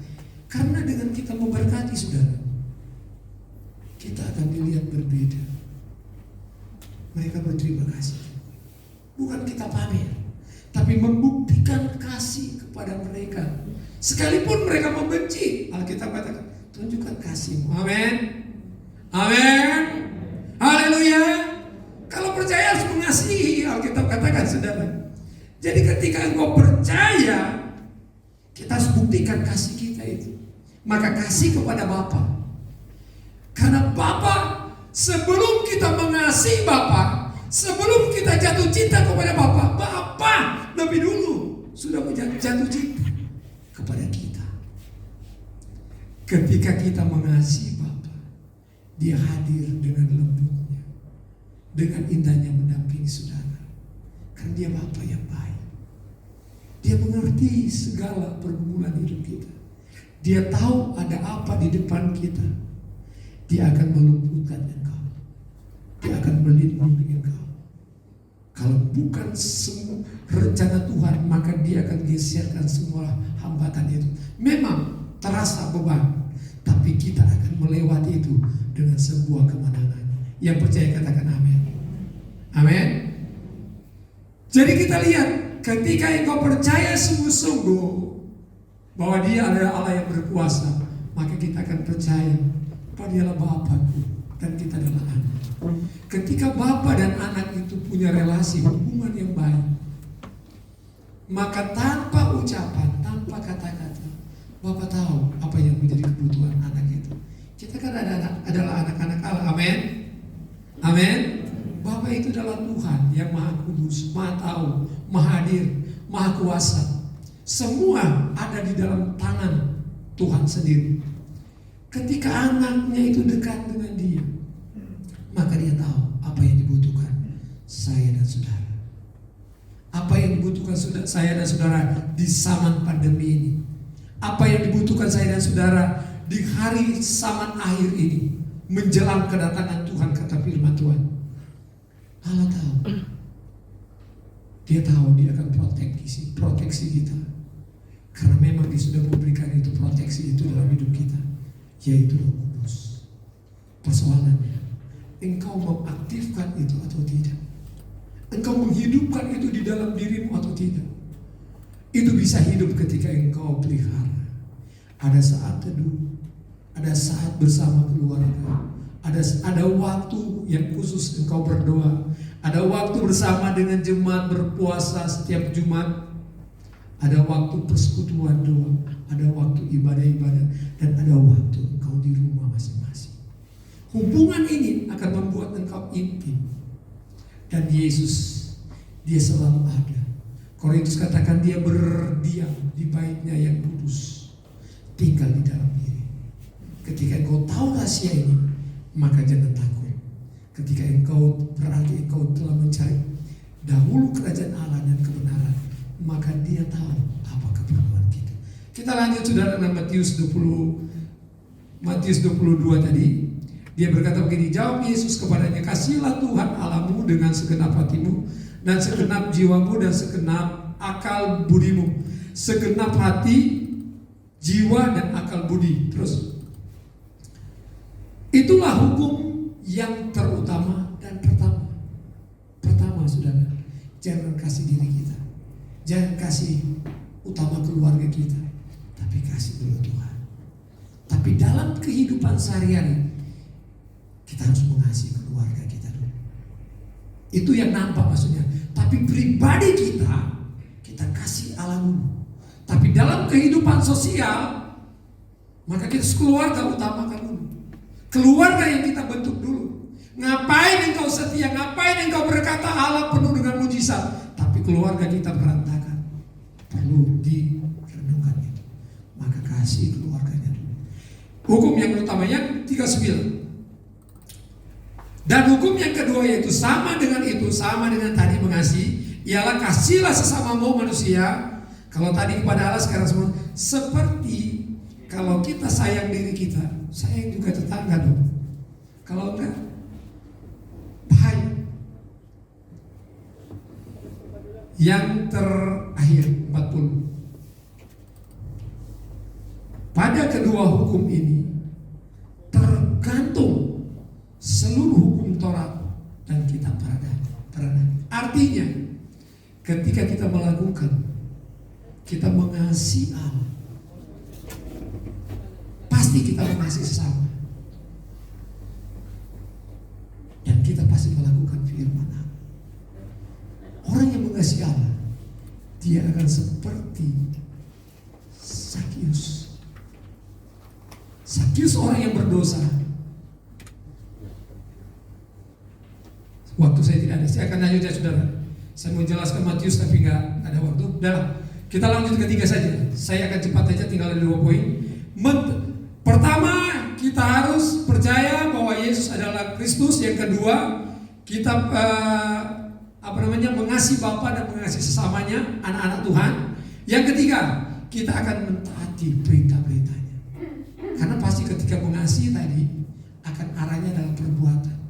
B: Karena dengan kita memberkati, saudara, kita akan dilihat berbeda. Mereka berterima kasih. Bukan kita pamer, tapi membuktikan kasih kepada mereka. Sekalipun mereka membenci, Alkitab katakan, tunjukkan kasih-Mu. Amin. Amin. Haleluya. Kalau percaya harus mengasihi, Alkitab katakan, saudara. Jadi ketika engkau percaya, kita harus buktikan kasih kita itu. Maka kasih kepada Bapa. Karena Bapa, sebelum kita mengasihi Bapa, sebelum kita jatuh cinta kepada Bapa, Bapa lebih dulu sudah jatuh cinta kepada kita. Ketika kita mengasihi Bapa, Dia hadir dengan lembutnya, dengan indahnya mendampingi saudara. Karena Dia Bapa yang baik. Dia mengerti segala pergumulan hidup kita. Dia tahu ada apa di depan kita. Dia akan meluputkan engkau. Dia akan melindungi engkau. Kalau bukan semua rencana Tuhan, maka dia akan geserkan semua hambatan itu. Memang terasa beban, tapi kita akan melewati itu dengan sebuah kemenangan. Yang percaya katakan amin. Amin. Jadi kita lihat, ketika engkau percaya sungguh-sungguh bahwa dia adalah Allah yang berkuasa, maka kita akan percaya bahwa dia adalah Bapakku dan kita adalah anak. Ketika Bapa dan anak itu punya relasi, hubungan yang baik, maka tanpa ucapan, tanpa kata-kata, Bapa tahu apa yang menjadi kebutuhan anak itu. Kita kan adalah anak-anak Allah. Amin. Amin. Bapa itu adalah Tuhan yang Maha Kudus, Maha Tahu, Maha Hadir, Maha Kuasa. Semua ada di dalam tangan Tuhan sendiri. Ketika anaknya itu dekat dengan dia, maka dia tahu apa yang dibutuhkan saya dan saudara. Apa yang dibutuhkan saya dan saudara di zaman pandemi ini. Apa yang dibutuhkan saya dan saudara di hari zaman akhir ini, menjelang kedatangan Tuhan, kata firman Tuhan. Allah tahu. Dia tahu dia akan proteksi kita. Karena memang dia sudah memberikan itu, proteksi itu dalam hidup kita, yaitu Roh Kudus. Persoalannya, engkau mengaktifkan itu atau tidak? Engkau menghidupkan itu di dalam dirimu atau tidak? Itu bisa hidup ketika engkau pelihara. Ada saat teduh, ada saat bersama keluarga, ada waktu yang khusus engkau berdoa, ada waktu bersama dengan jemaat berpuasa setiap Jumat, ada waktu persekutuan doa, ada waktu ibadah-ibadah, dan ada waktu engkau di rumah masing-masing. Hubungan ini akan membuat engkau intim. Dan Yesus, dia selalu ada. Korintus katakan dia berdiam di baitnya yang kudus, tinggal di dalam diri. Ketika engkau tahu rahasia ini, maka jangan takut. Ketika engkau berarti engkau telah mencari dahulu kerajaan Allah dan kebenaran, maka dia tahu apa keperluan kita. Kita lanjut saudara dengan Matius 22 tadi. Dia berkata begini, jawab Yesus kepadanya, kasihilah Tuhan Allahmu dengan segenap hatimu dan segenap jiwamu dan segenap akal budimu. Segenap hati, jiwa dan akal budi. Terus, itulah hukum yang terutama dan pertama. Pertama saudara, jangan kasih diri kita, jangan kasih utama keluarga kita, tapi kasih dulu Tuhan. Tapi dalam kehidupan sehari-hari, kita harus mengasihi keluarga kita dulu. Itu yang nampak maksudnya. Tapi pribadi kita kasih Allah dulu. Tapi dalam kehidupan sosial, maka kita keluarga utamakan dulu. Keluarga yang kita bentuk dulu. Ngapain engkau setia? Ngapain engkau berkata Allah penuh dengan mujizat, tapi keluarga kita berantakan? Perlu direnungkan itu. Maka kasih keluarganya dulu. Hukum yang utamanya 39. Dan hukum yang kedua yaitu sama dengan tadi mengasihi, ialah kasihlah sesamamu manusia. Kalau tadi kepada Allah, sekarang semua seperti kalau kita sayang diri kita, sayang juga tetangga dong. Kalau enggak, bahaya. Yang terakhir 40. Pada kedua hukum ini tergantung seluruh hukum Taurat dan kitab Peradaban. Artinya, ketika kita melakukan, kita mengasihi Allah, pasti kita mengasihi sesama, dan kita pasti melakukan firman Allah. Orang yang mengasihi Allah, dia akan seperti Sakius. Sakius orang yang berdosa. Waktu saya tidak ada, saya akan lanjut ya saudara. Saya mau jelaskan Matius tapi nggak ada waktu. Udah, kita lanjut ketiga saja. Saya akan cepat saja, tinggal ada 2 poin. Pertama, kita harus percaya bahwa Yesus adalah Kristus. Yang kedua, kita mengasihi Bapa dan mengasihi sesamanya, anak-anak Tuhan. Yang ketiga, kita akan mentaati perintah-perintahnya. Karena pasti ketika mengasihi tadi akan arahnya dalam perbuatan.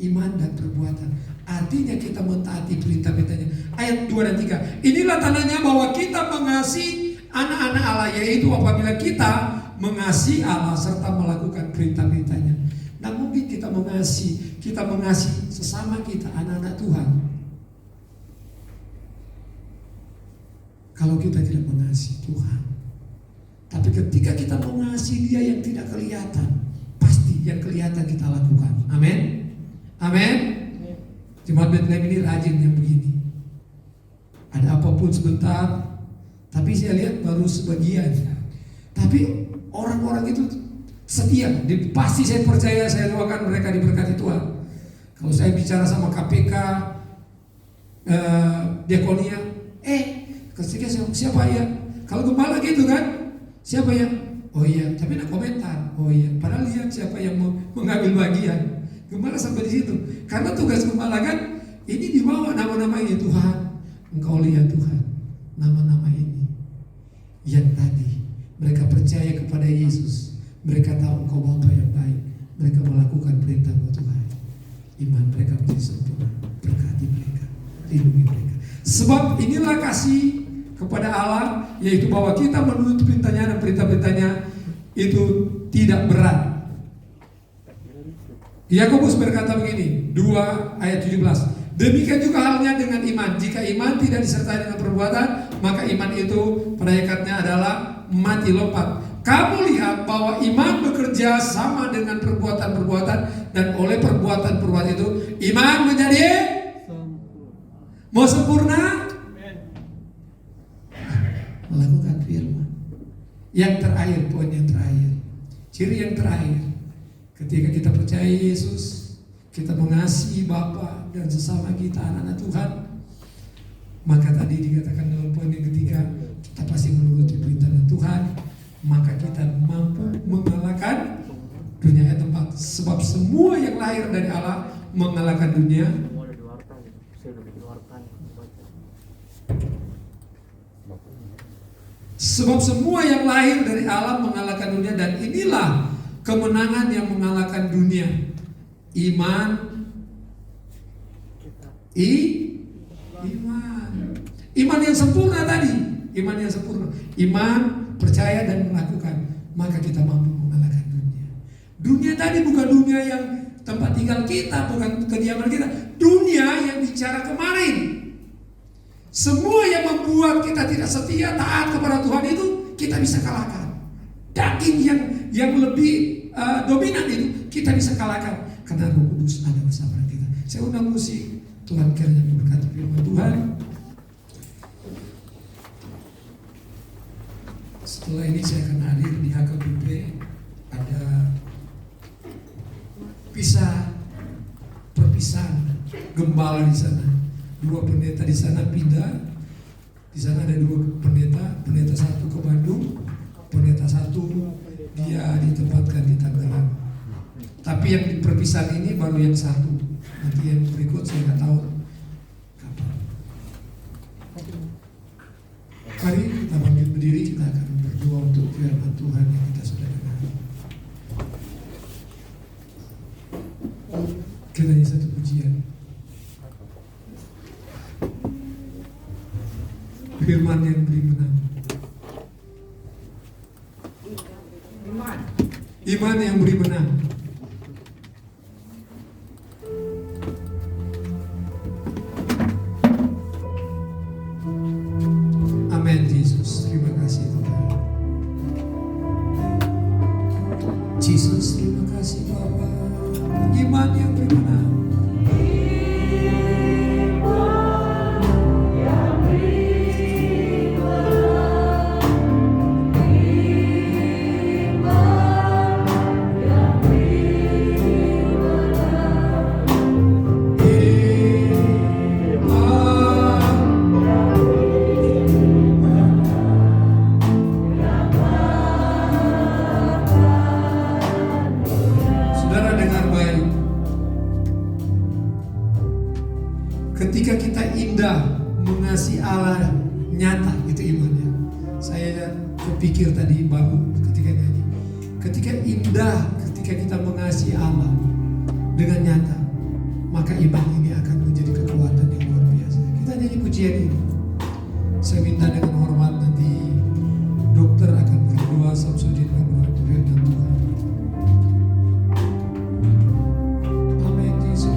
B: Iman dan perbuatan. Artinya kita mentaati perintah-perintahnya. Ayat 2 dan 3. Inilah tandanya bahwa kita mengasihi anak-anak Allah, yaitu apabila kita mengasihi Allah serta melakukan perintah-perintahnya. Nah, mungkin kita mengasihi sesama kita, anak-anak Tuhan. Kalau kita tidak mengasihi Tuhan, tapi ketika kita mengasihi Dia yang tidak kelihatan, pasti yang kelihatan kita lakukan. Amin. Amin. Jemaat Bethlehem ini rajin yang begini. Ada apapun sebentar, tapi saya lihat baru sebagian. Tapi orang-orang itu setia. Pasti saya percaya, saya doakan mereka diberkati Tuhan. Kalau saya bicara sama KPK, Diakonia, ketika siapa ya? Kalau gembala gitu kan, siapa ya? Oh iya, tapi nak komentar. Oh iya, padahal lihat siapa yang mau mengambil bagian. Gembala sampai di situ. Karena tugas gembala kan ini dibawa nama-nama ini. Tuhan, Engkau lihat Tuhan, nama-nama ini yang tadi mereka percaya kepada Yesus. Mereka tahu Engkau Bapa yang baik. Mereka melakukan perintah-Mu Tuhan. Iman mereka menjadi sempurna. Berkati mereka, lindungi mereka. Sebab inilah kasih kepada Allah, yaitu bahwa kita menurut perintahnya dan perintah-perintahnya itu tidak berat. Yakobus berkata begini, 2 ayat 17. Demikian juga halnya dengan iman. Jika iman tidak disertai dengan perbuatan, maka iman itu pada hakikatnya adalah mati lompat. Kamu lihat bahwa iman bekerja sama dengan perbuatan-perbuatan, dan oleh perbuatan-perbuatan itu iman menjadi mau sempurna, melakukan firman. Yang terakhir, poin yang terakhir, ciri yang terakhir, ketika kita percaya Yesus, kita mengasihi Bapa dan sesama kita, anak-anak Tuhan, maka tadi dikatakan dalam poin yang ketiga, kita pasti menuruti perintah Tuhan, maka kita mampu mengalahkan dunia. Ayat 4. Sebab semua yang lahir dari Allah mengalahkan dunia. Sebab semua yang lahir dari Allah mengalahkan dunia, dan inilah kemenangan yang mengalahkan dunia. Iman. Iman yang sempurna tadi. Iman yang sempurna. Iman, percaya dan melakukan. Maka kita mampu mengalahkan dunia. Dunia tadi bukan dunia yang tempat tinggal kita, bukan kediaman kita. Dunia yang bicara kemarin. Semua yang membuat kita tidak setia, taat kepada Tuhan itu kita bisa kalahkan. Daging yang lebih dominan itu kita bisa kalahkan karena Roh Kudus ada bersama kita. Saya undang musik. Tuhan kiranya memberkati firman Tuhan. Setelah ini saya akan hadir di HKBP. Ada perpisahan gembala di sana. 2 pendeta di sana pindah. Di sana ada 2 pendeta. Pendeta 1 ke Bandung, pendeta 1 dia ditempatkan di Tangerang. Tapi yang di perpisahan ini baru yang 1. Nanti yang berikut saya nggak tahu kapan. Mari kita bangkit berdiri, kita akan berdoa untuk firman Tuhan yang kita sudah dengar. Kiranya satu pujian. Firman yang beri menang. Iman yang beri menang. Amin Yesus, terima kasih Tuhan. Yesus, terima kasih Bapa. Iman yang beri menang. Ketika kita indah mengasihi Allah nyata, itu imannya. Saya kepikir tadi baru ketika nyanyi. Ketika indah, ketika kita mengasihi Allah dengan nyata, maka iman ini akan menjadi kekuatan yang luar biasa. Kita nyanyi pujian ini. Saya minta dengan hormat nanti dokter akan berdoa, Samsudin akan berdoa firman Tuhan. Amin Yesus.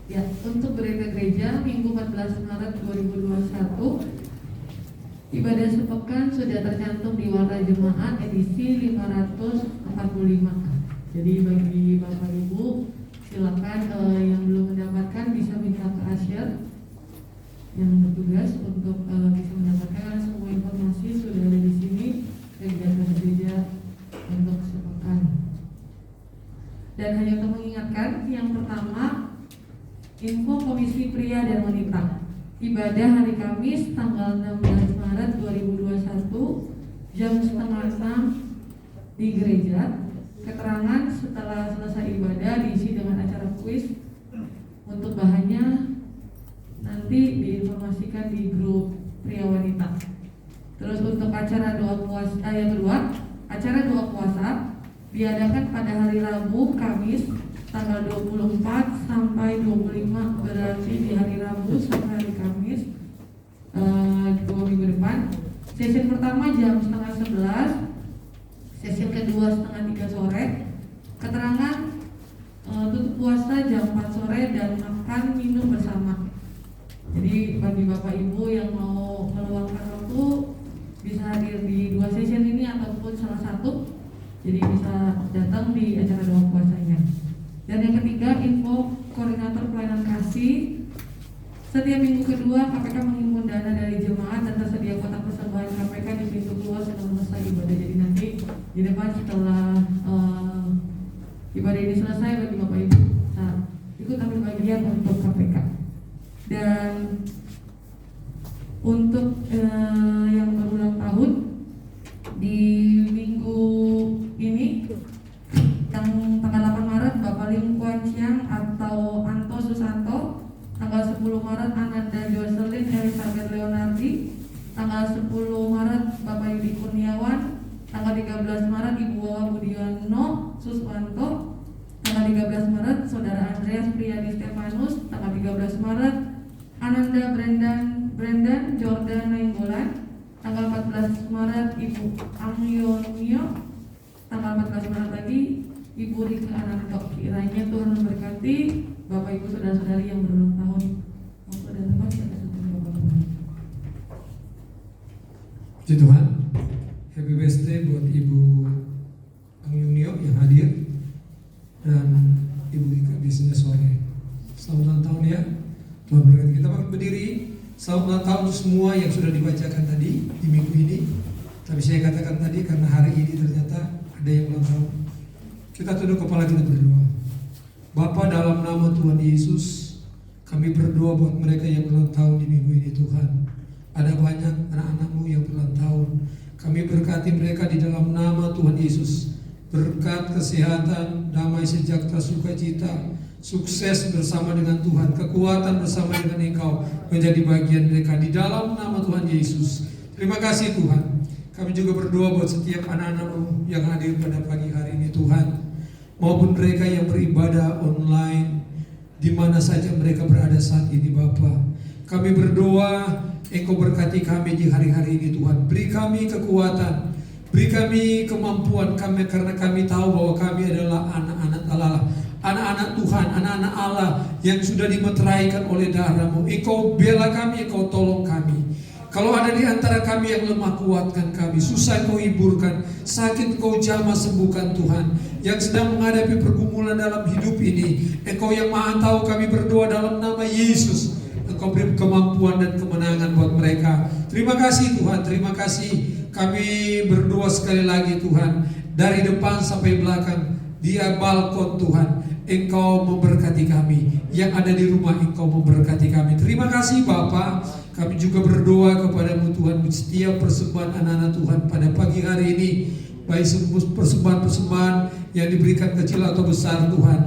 A: Ya, untuk berita gereja Minggu 14 Maret 2021, ibadah sepekan sudah tercantum di Warta Jemaat edisi 545. Jadi bagi Bapak Ibu, silakan yang belum mendapatkan bisa minta ke Asyar yang bertugas untuk bisa mendapatkan semua informasi sudah ada di sini kegiatan gereja untuk sepekan. Dan hanya untuk mengingatkan, yang pertama, info Komisi Pria dan Wanita. Ibadah hari Kamis tanggal 16 Maret 2021 jam 5:30 di gereja. Keterangan setelah selesai ibadah diisi dengan acara kuis. Untuk bahannya nanti diinformasikan di grup Pria Wanita. Terus untuk acara doa puasa yang kedua, acara doa puasa diadakan pada hari Rabu, Kamis tanggal 24 sampai 25, berarti di hari Rabu sampai hari Kamis 2 minggu depan. Sesi pertama jam 10:30, sesi kedua 2:30 sore. Keterangan tutup puasa jam 4 sore dan makan minum bersama. Jadi bagi Bapak Ibu yang mau meluangkan waktu bisa hadir di dua sesi ini ataupun salah satu. Jadi bisa datang di acara doa puasanya. Dan yang ketiga, info koordinator pelayanan kasih. Setiap minggu kedua KPK menghimpun dana dari jemaat dan tersedia kotak persembahan KPK di pintu keluar setelah selesai ibadah. Jadi nanti di depan setelah ibadah ini selesai bagi Bapak Ibu ikut ambil bagian untuk KPK. Dan untuk yang berulang tahun di minggu ini yang tanggal 8 Maret Bapak Lim Kuan Chiang atau Anto Susanto, tanggal 10 Maret Ananda Jocelyn Elizabeth Leonardi, tanggal 10 Maret Bapak Yudi Kurniawan, tanggal 13 Maret Ibu Wawa Budiono Suswanto, tanggal 13 Maret Saudara Andreas Priyadi Stefanus, tanggal 13 Maret Ananda Brendan Jordan Nainggolan, tanggal 14 Maret Ibu Angyonio, tanggal 14 Maret lagi Ibu Rika Ananto. Kiranya Tuhan memberkati Bapak Ibu saudara-saudari yang berulang tahun. Waktu dan tempat kita sampai Bapak Tuhan.
B: Puji Tuhan. Happy birthday buat Ibu Angyunio yang hadir dan Ibu Rika biasanya sore. Selamat ulang tahun ya. Tuhan berkati. Kita akan berdiri. Selamat ulang tahun semua yang sudah dibacakan tadi di minggu ini. Tapi saya katakan tadi karena hari ini ternyata ada yang ulang tahun. Kita tunduk kepala, kita berdoa. Bapa, dalam nama Tuhan Yesus, kami berdoa buat mereka yang ulang tahun di minggu ini Tuhan. Ada banyak anak-anak-Mu yang ulang tahun. Kami berkati mereka di dalam nama Tuhan Yesus. Berkat kesehatan, damai sejahtera, sukacita, sukses bersama dengan Tuhan, kekuatan bersama dengan Engkau menjadi bagian mereka di dalam nama Tuhan Yesus. Terima kasih Tuhan. Kami juga berdoa buat setiap anak-anak-Mu yang hadir pada pagi hari ini Tuhan, maupun mereka yang beribadah online di mana saja mereka berada saat ini Bapa. Kami berdoa Engkau berkati kami di hari-hari ini Tuhan. Beri kami kekuatan, beri kami kemampuan kami, karena kami tahu bahwa kami adalah anak-anak Allah, anak-anak Tuhan, anak-anak Allah yang sudah dimeteraikan oleh darah-Mu. Engkau bela kami, Engkau tolong kami. Kalau ada di antara kami yang lemah, kuatkan kami. Susah Engkau hiburkan, sakit Engkau jamah sembuhkan Tuhan. Yang sedang menghadapi pergumulan dalam hidup ini, Engkau yang Maha Tahu, kami berdoa dalam nama Yesus. Engkau beri kemampuan dan kemenangan buat mereka. Terima kasih Tuhan, terima kasih. Kami berdoa sekali lagi Tuhan, dari depan sampai belakang, dia balkon Tuhan, Engkau memberkati kami. Yang ada di rumah Engkau memberkati kami. Terima kasih Bapa. Kami juga berdoa kepada-Mu Tuhan, setiap persembahan anak-anak Tuhan pada pagi hari ini, baik persembahan-persembahan yang diberikan kecil atau besar Tuhan,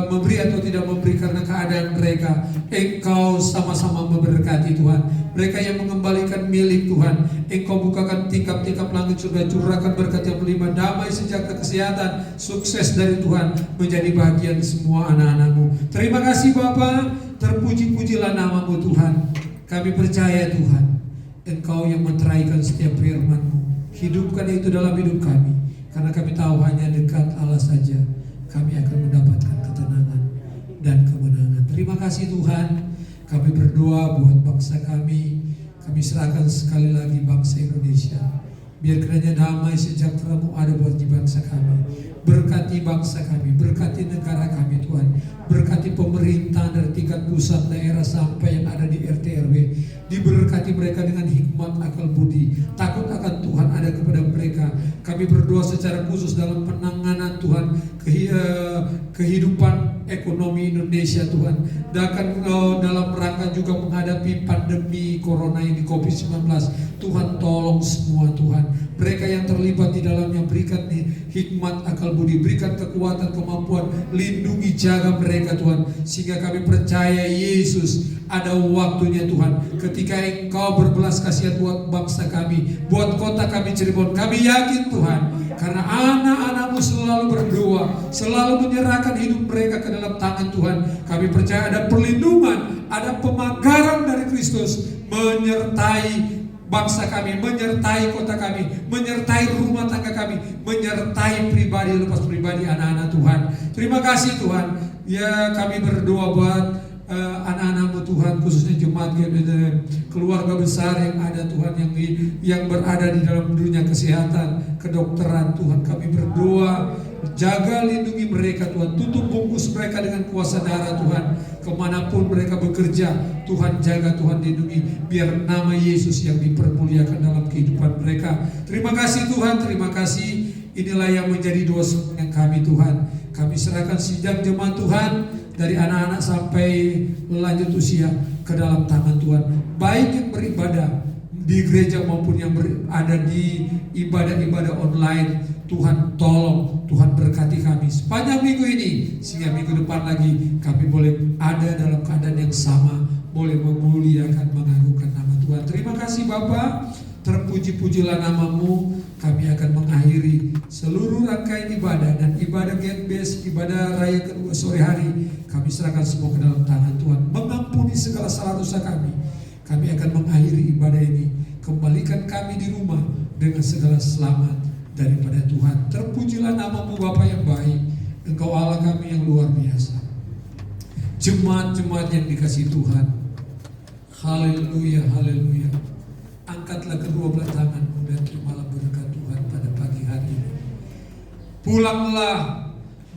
B: memberi atau tidak memberi karena keadaan mereka, Engkau sama-sama memberkati Tuhan. Mereka yang mengembalikan milik Tuhan, Engkau bukakan tingkap-tingkap langit surga, curahkan berkat yang berlimpah, damai, sejahtera, kesehatan, sukses dari Tuhan menjadi bagian semua anak-anak-Mu. Terima kasih Bapa, terpuji-pujilah nama-Mu Tuhan. Kami percaya Tuhan, Engkau yang meteraikan setiap firman-Mu. Hidupkan itu dalam hidup kami, karena kami tahu hanya dekat Allah saja kami akan mendapatkan ketenangan dan kemenangan. Terima kasih Tuhan. Kami berdoa buat bangsa kami. Kami serahkan sekali lagi bangsa Indonesia. Biar kiranya damai sejahtera-Mu ada buat di bangsa kami. Berkati bangsa kami, berkati negara kami Tuhan. Berkati pemerintah dari tingkat pusat, daerah sampai yang ada di RT RW. Diberkati mereka dengan hikmat, akal budi, takut akan Tuhan ada kepada mereka. Kami berdoa secara khusus dalam penanganan Tuhan kehidupan ekonomi Indonesia Tuhan. Dan dalam rangka juga menghadapi pandemi corona ini, COVID-19. Tuhan tolong semua Tuhan. Mereka yang terlibat di dalamnya, berikan hikmat, akal budi, berikan kekuatan, kemampuan, lindungi, jaga mereka Tuhan. Sehingga kami percaya Yesus, ada waktunya Tuhan, ketika Engkau berbelas kasihan buat bangsa kami, buat kota kami Cirebon. Kami yakin Tuhan, karena anak-anak-Mu selalu berdoa, selalu menyerahkan hidup mereka ke dalam tangan Tuhan. Kami percaya ada perlindungan, ada pemagaran dari Kristus menyertai bangsa kami, menyertai kota kami, menyertai rumah tangga kami, menyertai pribadi lepas pribadi anak-anak Tuhan. Terima kasih Tuhan. Ya, kami berdoa buat anak-anak-Mu Tuhan, khususnya jemaat keluarga besar yang ada Tuhan, yang berada di dalam dunia kesehatan, kedokteran Tuhan. Kami berdoa, jaga lindungi mereka Tuhan, tutup bungkus mereka dengan kuasa darah Tuhan. Kemanapun mereka bekerja, Tuhan jaga, Tuhan lindungi, biar nama Yesus yang dipermuliakan dalam kehidupan mereka. Terima kasih Tuhan, terima kasih. Inilah yang menjadi doa yang kami Tuhan. Kami serahkan sidang jemaat Tuhan, dari anak-anak sampai lanjut usia, ke dalam tangan Tuhan. Baik yang beribadah di gereja maupun yang berada di ibadah-ibadah online, Tuhan tolong, Tuhan berkati kami sepanjang minggu ini, sehingga minggu depan lagi kami boleh ada dalam keadaan yang sama, boleh memuliakan, mengagungkan nama Tuhan. Terima kasih Bapa, terpuji-pujilah nama-Mu. Kami akan mengakhiri seluruh rangkaian ibadah dan ibadah Genbes, ibadah raya kedua sore hari. Kami serahkan semua ke dalam tangan Tuhan. Mengampuni segala salah dosa kami. Kami akan mengakhiri ibadah ini. Kembalikan kami di rumah dengan segala selamat daripada Tuhan. Terpujilah nama-Mu Bapa yang baik. Engkau Allah kami yang luar biasa. Jemaat-jemaat yang dikasihi Tuhan, haleluya, haleluya. Angkatlah kedua belah tanganmu dan terimalah berkat Tuhan pada pagi hari ini. Pulanglah,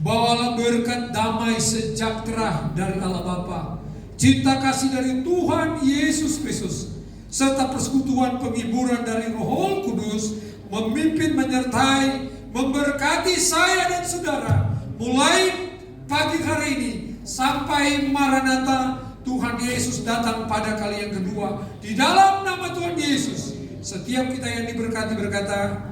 B: bawalah berkat damai sejahtera dari Allah Bapa, cinta kasih dari Tuhan Yesus Kristus, serta persekutuan penghiburan dari Roh Kudus memimpin, menyertai, memberkati saya dan saudara mulai pagi hari ini sampai Maranatha, Tuhan Yesus datang pada kali yang kedua. Di dalam nama Tuhan Yesus, setiap kita yang diberkati berkata